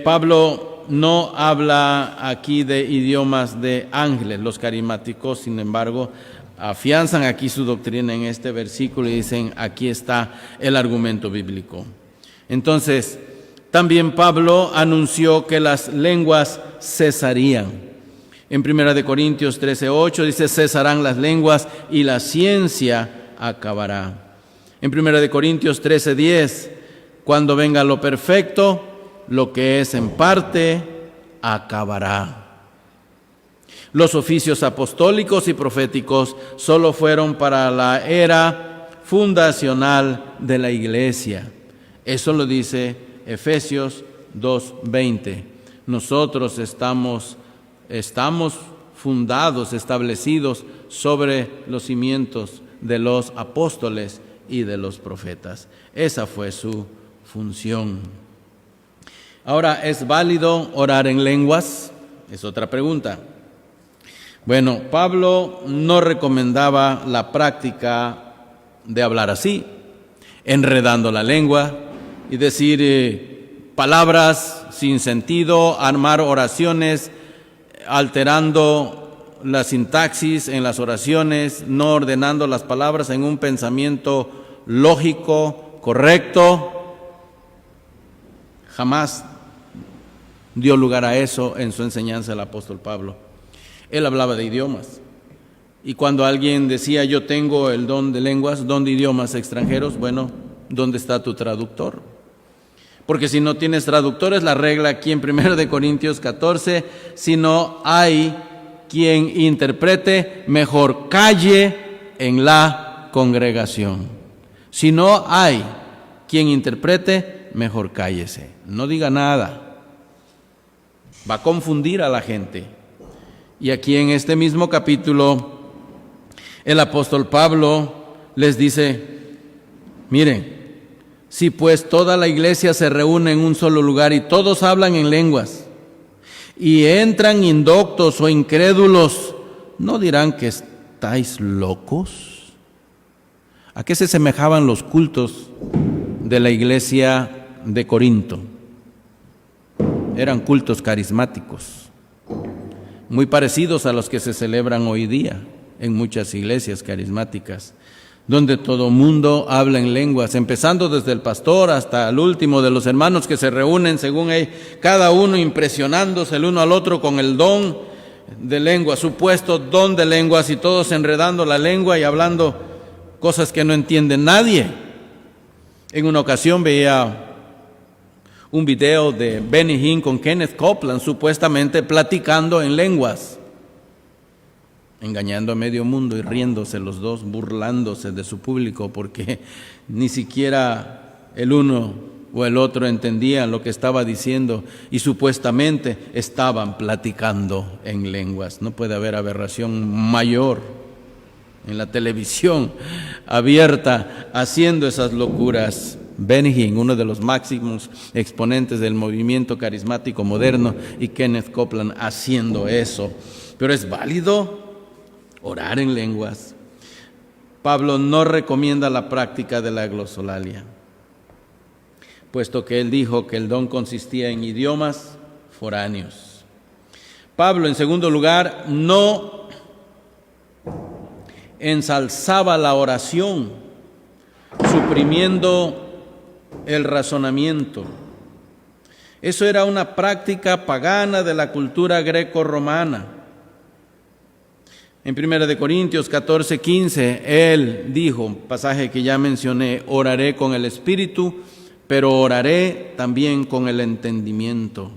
Pablo no habla aquí de idiomas de ángeles. Los carismáticos, sin embargo, afianzan aquí su doctrina en este versículo y dicen, aquí está el argumento bíblico. Entonces, también Pablo anunció que las lenguas cesarían. En 1 Corintios 13:8 dice, cesarán las lenguas y la ciencia acabará. En 1 Corintios 13:10, Cuando venga lo perfecto, lo que es en parte acabará. Los oficios apostólicos y proféticos solo fueron para la era fundacional de la iglesia. Eso lo dice Efesios 2:20. Nosotros estamos fundados, establecidos sobre los cimientos de los apóstoles y de los profetas. Esa fue su función. Ahora, ¿es válido orar en lenguas? Es otra pregunta. Bueno, Pablo no recomendaba la práctica de hablar así, enredando la lengua y decir palabras sin sentido, armar oraciones, alterando la sintaxis en las oraciones, no ordenando las palabras en un pensamiento lógico, correcto. Jamás dio lugar a eso en su enseñanza el apóstol Pablo. Él hablaba de idiomas. Y cuando alguien decía, yo tengo el don de lenguas, don de idiomas extranjeros, bueno, ¿dónde está tu traductor? Porque si no tienes traductor, es la regla aquí en 1 Corintios 14, si no hay quien interprete, mejor calle en la congregación. Si no hay quien interprete, mejor cállese. No diga nada. Va a confundir a la gente. Y aquí en este mismo capítulo, el apóstol Pablo les dice, miren, si pues toda la iglesia se reúne en un solo lugar y todos hablan en lenguas, y entran indoctos o incrédulos, ¿no dirán que estáis locos? ¿A qué se semejaban los cultos de la iglesia de Corinto? Eran cultos carismáticos, muy parecidos a los que se celebran hoy día en muchas iglesias carismáticas, donde todo mundo habla en lenguas, empezando desde el pastor hasta el último de los hermanos que se reúnen según él, cada uno impresionándose el uno al otro con el don de lengua, supuesto don de lenguas, y todos enredando la lengua y hablando cosas que no entiende nadie. En una ocasión veía un video de Benny Hinn con Kenneth Copeland, supuestamente platicando en lenguas, engañando a medio mundo y riéndose los dos, burlándose de su público, porque ni siquiera el uno o el otro entendían lo que estaba diciendo y supuestamente estaban platicando en lenguas. No puede haber aberración mayor en la televisión abierta haciendo esas locuras. Benny Hinn, uno de los máximos exponentes del movimiento carismático moderno, y Kenneth Copeland haciendo eso. Pero es válido orar en lenguas. Pablo no recomienda la práctica de la glosolalia, puesto que él dijo que el don consistía en idiomas foráneos. Pablo, en segundo lugar, no ensalzaba la oración, suprimiendo el razonamiento. Eso era una práctica pagana de la cultura greco-romana. En 1 Corintios 14:15, él dijo, pasaje que ya mencioné, oraré con el espíritu, pero oraré también con el entendimiento.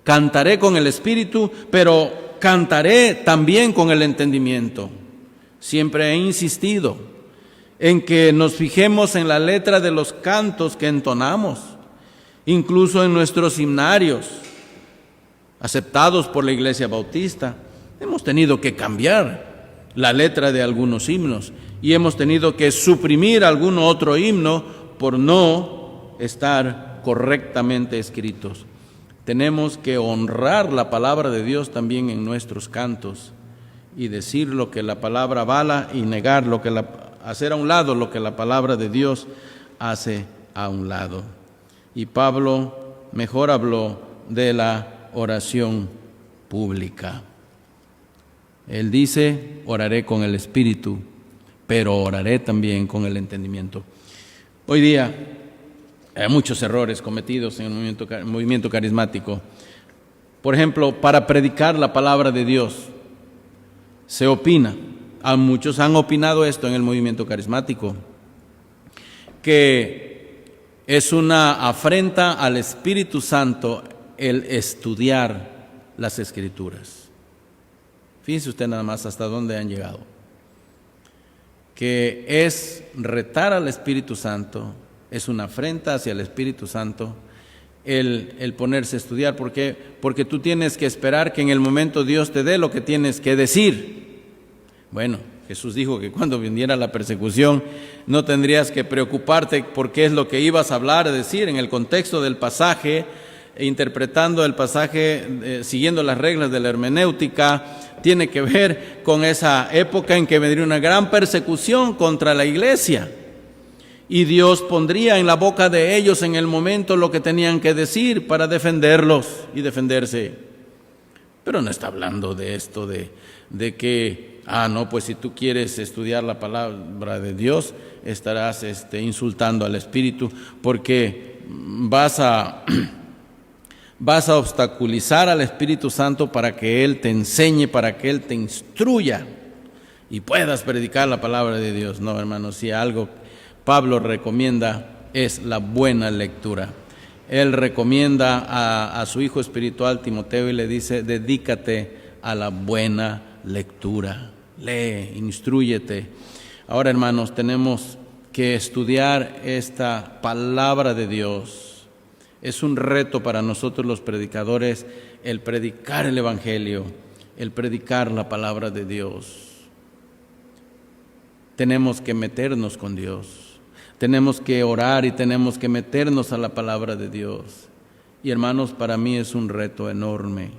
Cantaré con el espíritu, pero cantaré también con el entendimiento. Siempre he insistido en que nos fijemos en la letra de los cantos que entonamos, incluso en nuestros himnarios, aceptados por la Iglesia Bautista. Hemos tenido que cambiar la letra de algunos himnos y hemos tenido que suprimir algún otro himno por no estar correctamente escritos. Tenemos que honrar la palabra de Dios también en nuestros cantos y decir lo que la palabra avala y negar hacer a un lado lo que la palabra de Dios hace a un lado. Y Pablo mejor habló de la oración pública. Él dice, oraré con el espíritu, pero oraré también con el entendimiento. Hoy día hay muchos errores cometidos en el movimiento carismático. Por ejemplo, para predicar la palabra de Dios se opina, a muchos han opinado esto en el movimiento carismático, que Es una afrenta al Espíritu Santo el estudiar las Escrituras. Fíjense usted nada más hasta dónde han llegado. Que es retar al Espíritu Santo, es una afrenta hacia el Espíritu Santo el ponerse a estudiar. ¿Por qué? Porque tú tienes que esperar que en el momento Dios te dé lo que tienes que decir. Bueno, Jesús dijo que cuando viniera la persecución no tendrías que preocuparte por qué es lo que ibas a hablar, decir en el contexto del pasaje, interpretando el pasaje, siguiendo las reglas de la hermenéutica. Tiene que ver con esa época en que vendría una gran persecución contra la iglesia. Y Dios pondría en la boca de ellos en el momento lo que tenían que decir para defenderlos y defenderse. Pero no está hablando de esto, de que, no, pues si tú quieres estudiar la palabra de Dios, estarás insultando al Espíritu, porque vas a obstaculizar al Espíritu Santo para que Él te enseñe, para que Él te instruya y puedas predicar la palabra de Dios. No, hermanos, si algo Pablo recomienda es la buena lectura. Él recomienda a su hijo espiritual Timoteo y le dice: dedícate a la buena lectura, lee, instrúyete. Ahora, hermanos, tenemos que estudiar esta palabra de Dios. Es un reto para nosotros los predicadores el predicar el Evangelio, el predicar la palabra de Dios. Tenemos que meternos con Dios. Tenemos que orar y tenemos que meternos a la palabra de Dios. Y hermanos, para mí es un reto enorme.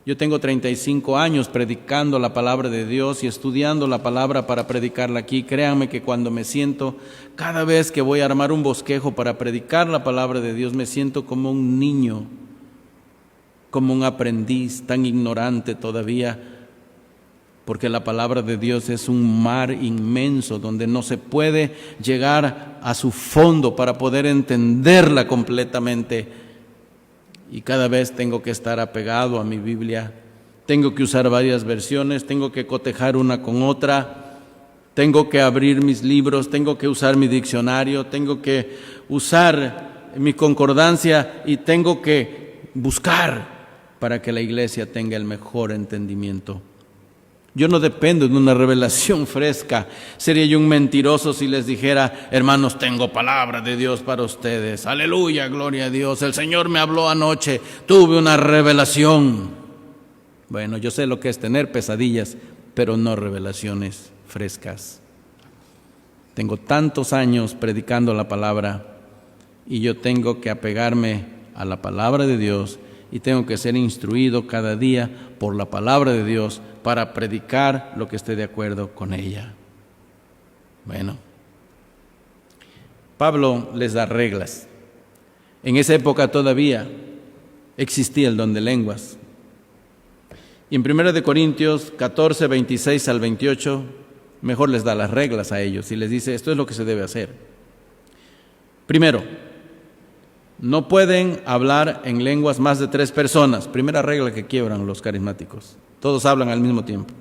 Yo tengo 35 años predicando la palabra de Dios y estudiando la palabra para predicarla aquí. Créanme que cuando me siento, cada vez que voy a armar un bosquejo para predicar la palabra de Dios, me siento como un niño, como un aprendiz tan ignorante todavía, porque la palabra de Dios es un mar inmenso donde no se puede llegar a su fondo para poder entenderla completamente. Y cada vez tengo que estar apegado a mi Biblia, tengo que usar varias versiones, tengo que cotejar una con otra, tengo que abrir mis libros, tengo que usar mi diccionario, tengo que usar mi concordancia y tengo que buscar para que la iglesia tenga el mejor entendimiento. Yo no dependo de una revelación fresca. Sería yo un mentiroso si les dijera: hermanos, tengo palabra de Dios para ustedes. Aleluya, gloria a Dios. El Señor me habló anoche, tuve una revelación. Bueno, yo sé lo que es tener pesadillas, pero no revelaciones frescas. Tengo tantos años predicando la palabra y yo tengo que apegarme a la palabra de Dios y tengo que ser instruido cada día por la palabra de Dios para predicar lo que esté de acuerdo con ella. Bueno, Pablo les da reglas. En esa época todavía existía el don de lenguas. Y en 1 Corintios 14, 26 al 28, mejor les da las reglas a ellos y les dice: esto es lo que se debe hacer. Primero, no pueden hablar en lenguas más de 3 personas. Primera regla que quiebran los carismáticos. Todos hablan al mismo tiempo.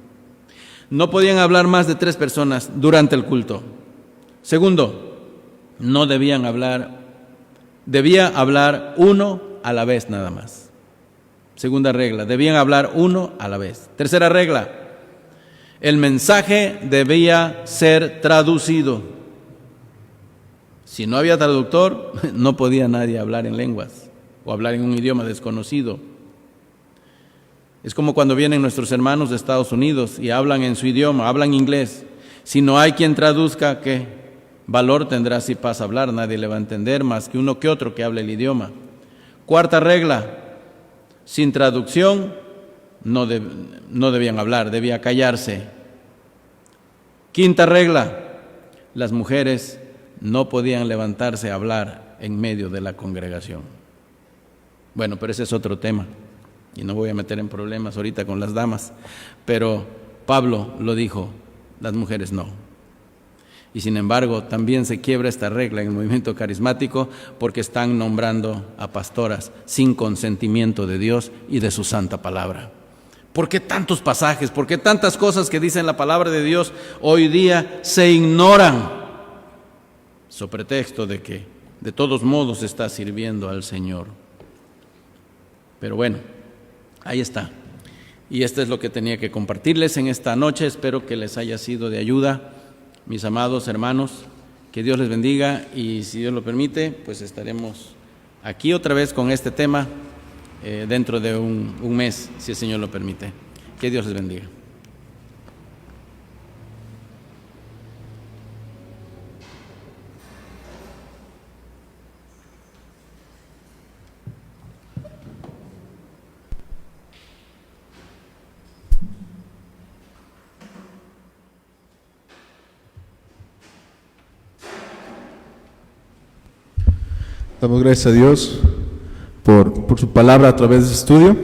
No podían hablar más de 3 personas durante el culto. Segundo, no debía hablar uno a la vez nada más. Segunda regla, debían hablar uno a la vez. Tercera regla, el mensaje debía ser traducido. Si no había traductor, no podía nadie hablar en lenguas o hablar en un idioma desconocido. Es como cuando vienen nuestros hermanos de Estados Unidos y hablan en su idioma, hablan inglés. Si no hay quien traduzca, ¿qué valor tendrá si pasa a hablar? Nadie le va a entender más que uno que otro que hable el idioma. Cuarta regla, sin traducción no debían hablar, debía callarse. Quinta regla, las mujeres no podían levantarse a hablar en medio de la congregación. Bueno, pero ese es otro tema y no voy a meter en problemas ahorita con las damas, pero Pablo lo dijo, las mujeres no. Y sin embargo, también se quiebra esta regla en el movimiento carismático porque están nombrando a pastoras sin consentimiento de Dios y de su santa palabra. ¿Por qué tantos pasajes? ¿Por qué tantas cosas que dicen la palabra de Dios hoy día se ignoran? So pretexto de que de todos modos está sirviendo al Señor. Pero bueno, ahí está. Y esto es lo que tenía que compartirles en esta noche. Espero que les haya sido de ayuda, mis amados hermanos. Que Dios les bendiga y si Dios lo permite, pues estaremos aquí otra vez con este tema dentro de un mes, si el Señor lo permite. Que Dios les bendiga. Damos gracias a Dios por su palabra a través de este estudio.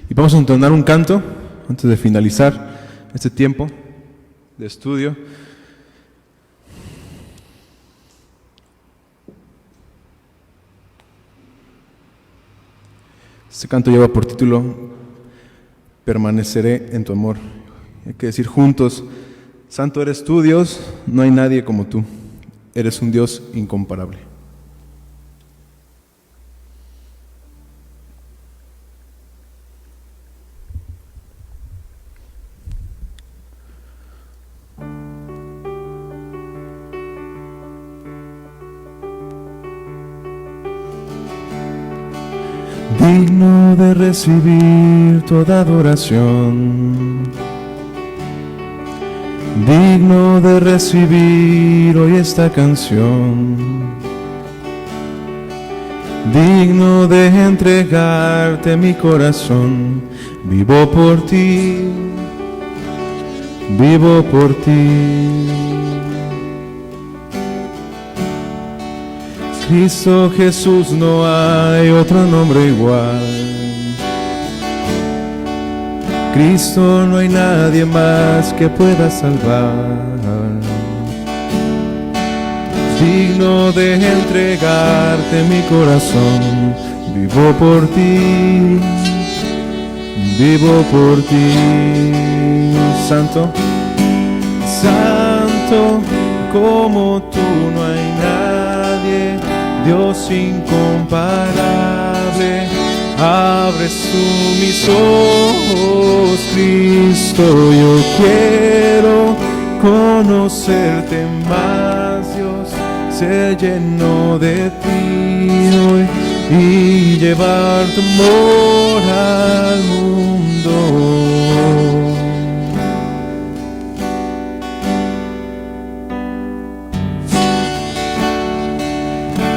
Y vamos a entonar un canto antes de finalizar este tiempo de estudio. Este canto lleva por título Permaneceré en tu amor. Hay que decir juntos: Santo eres tú, Dios, no hay nadie como tú. Eres un Dios incomparable. Digno de recibir toda adoración, digno de recibir hoy esta canción, digno de entregarte mi corazón. Vivo por ti, vivo por ti. Cristo Jesús, no hay otro nombre igual. Cristo, no hay nadie más que pueda salvar. Digno de entregarte mi corazón. Vivo por ti, vivo por ti. Santo, santo, como tú no hay nadie. Dios incomparable, abres tú mis ojos, Cristo, yo quiero conocerte más, Dios, ser lleno de ti hoy y llevar tu amor al mundo.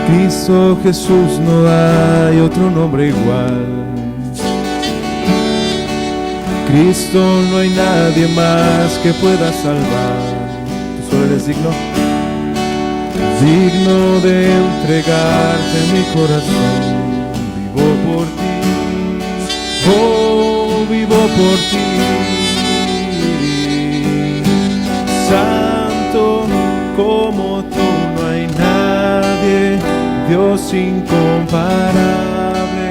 Cristo Jesús, no hay otro nombre igual. Cristo, no hay nadie más que pueda salvar. Tú solo eres digno, digno de entregarte mi corazón. Vivo por ti, oh, vivo por ti. Santo, como tú no hay nadie. Dios incomparable,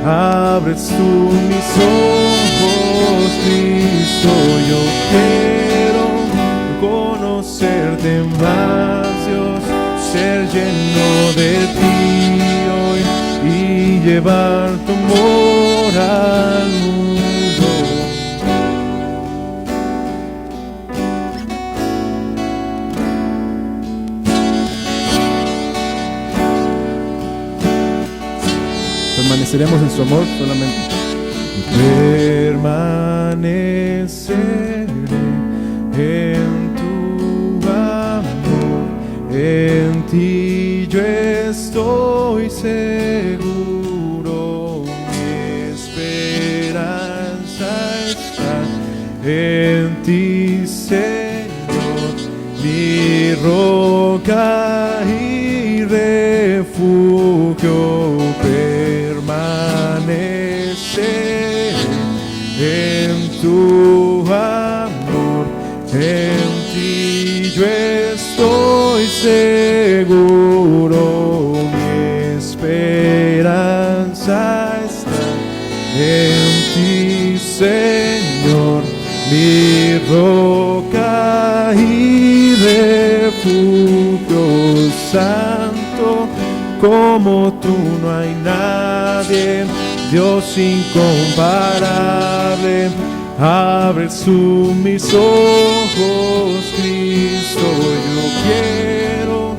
abres tú mis ojos, Cristo, yo quiero conocerte más, Dios, ser lleno de ti hoy y llevar tu amor al mundo. Permaneceremos en su amor solamente. Permaneceré en tu amor, en ti yo estoy seguro. Mi esperanza está en ti, Señor, mi roca y refugio. Permanecer en tu amor, en ti yo estoy seguro. Mi esperanza está en ti, Señor, mi roca y refugio. Santo como tú no hay nadie, Dios incomparable. Abre mis ojos, Cristo, yo quiero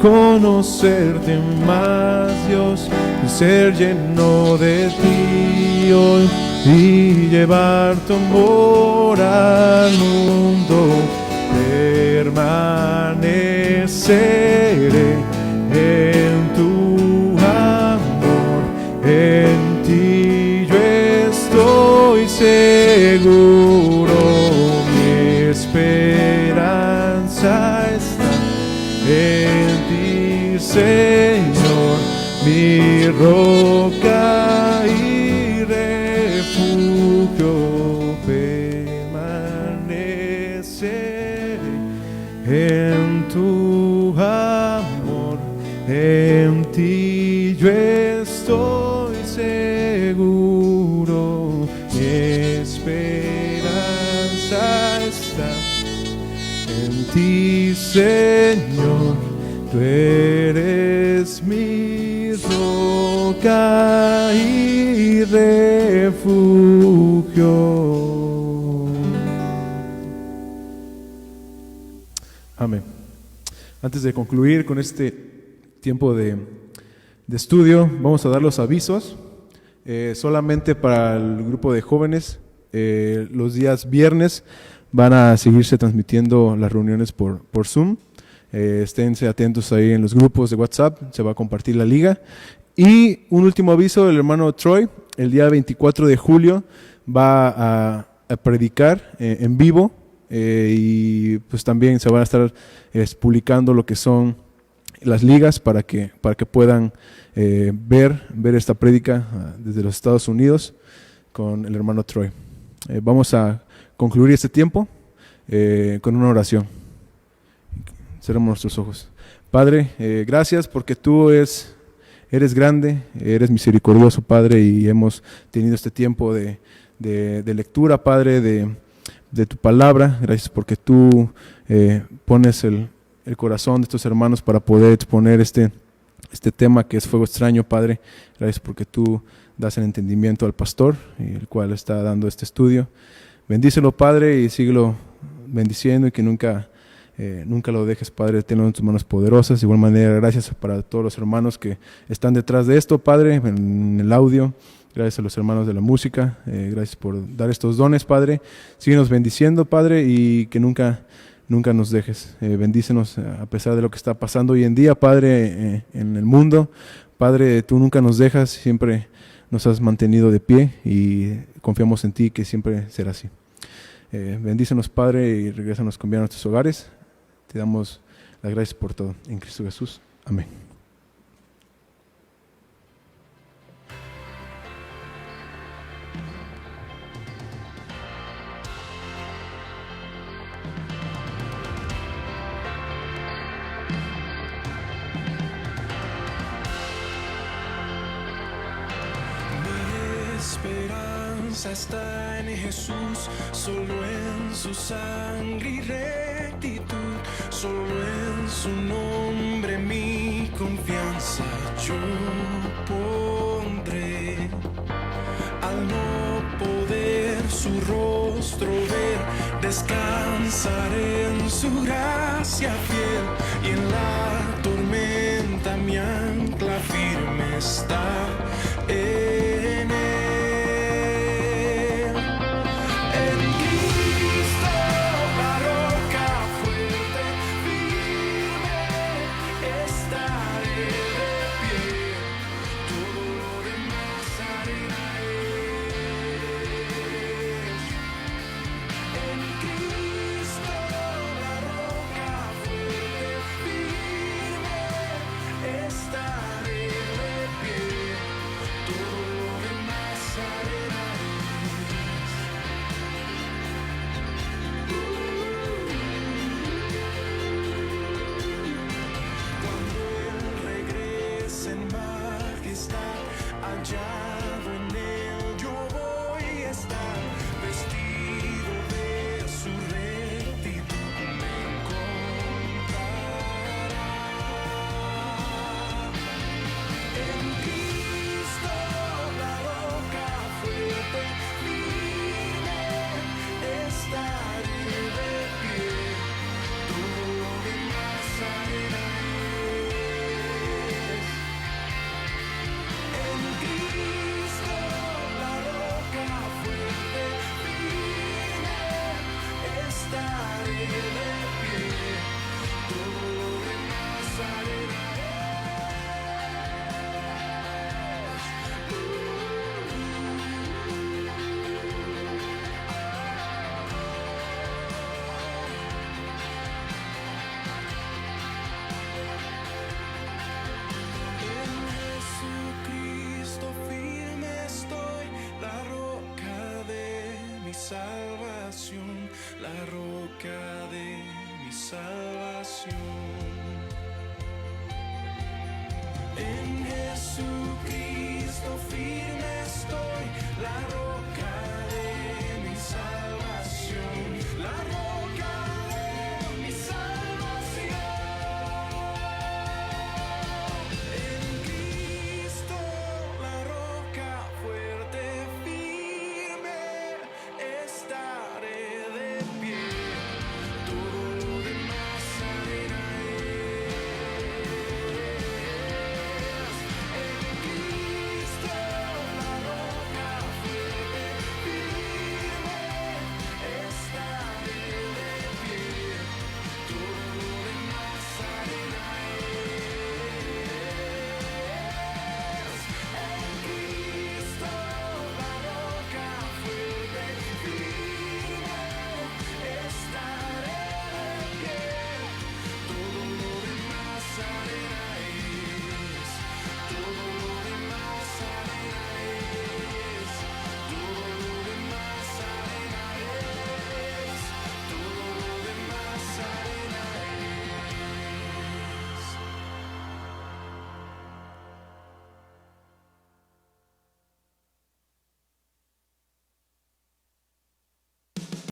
conocerte más, Dios, y ser lleno de ti hoy y llevar tu amor al mundo. Permaneceré en tu amor, en ti yo estoy seguro, mi esperanza está en ti, Señor, mi roca y refugio. Permaneceré en tu amor, en ti yo estoy seguro, mi esperanza está en ti, Señor, tú eres mi roca y refugio. Amén. Antes de concluir con este tiempo de estudio, vamos a dar los avisos. Solamente para el grupo de jóvenes, los días viernes van a seguirse transmitiendo las reuniones por Zoom. Esténse atentos ahí en los grupos de WhatsApp, se va a compartir la liga. Y un último aviso, el hermano Troy, el día 24 de julio va a predicar en vivo. Y pues también se van a estar publicando lo que son las ligas para que puedan ver esta prédica desde los Estados Unidos con el hermano Troy. Vamos a concluir este tiempo con una oración. Cerramos nuestros ojos. Padre, gracias porque tú eres grande, eres misericordioso, Padre, y hemos tenido este tiempo de lectura, Padre, de tu palabra. Gracias porque tú pones el corazón de estos hermanos para poder exponer este tema que es fuego extraño, Padre. Gracias porque tú das el entendimiento al pastor, el cual está dando este estudio. Bendícelo, Padre, y síguelo bendiciendo y que nunca lo dejes, Padre. Tenlo en tus manos poderosas. De igual manera, gracias para todos los hermanos que están detrás de esto, Padre, en el audio. Gracias a los hermanos de la música, gracias por dar estos dones, Padre. Síguenos bendiciendo, Padre, y que nunca nos dejes. Bendícenos a pesar de lo que está pasando hoy en día, Padre, en el mundo. Padre, tú nunca nos dejas, siempre nos has mantenido de pie y confiamos en ti que siempre será así. Bendícenos, Padre, y regrésanos con bien a nuestros hogares. Te damos las gracias por todo. En Cristo Jesús. Amén. Esperanza está en Jesús, solo en su sangre y rectitud, solo en su nombre mi confianza yo pondré. Al no poder su rostro ver, descansaré en su gracia fiel, y en la tormenta mi ancla firme está.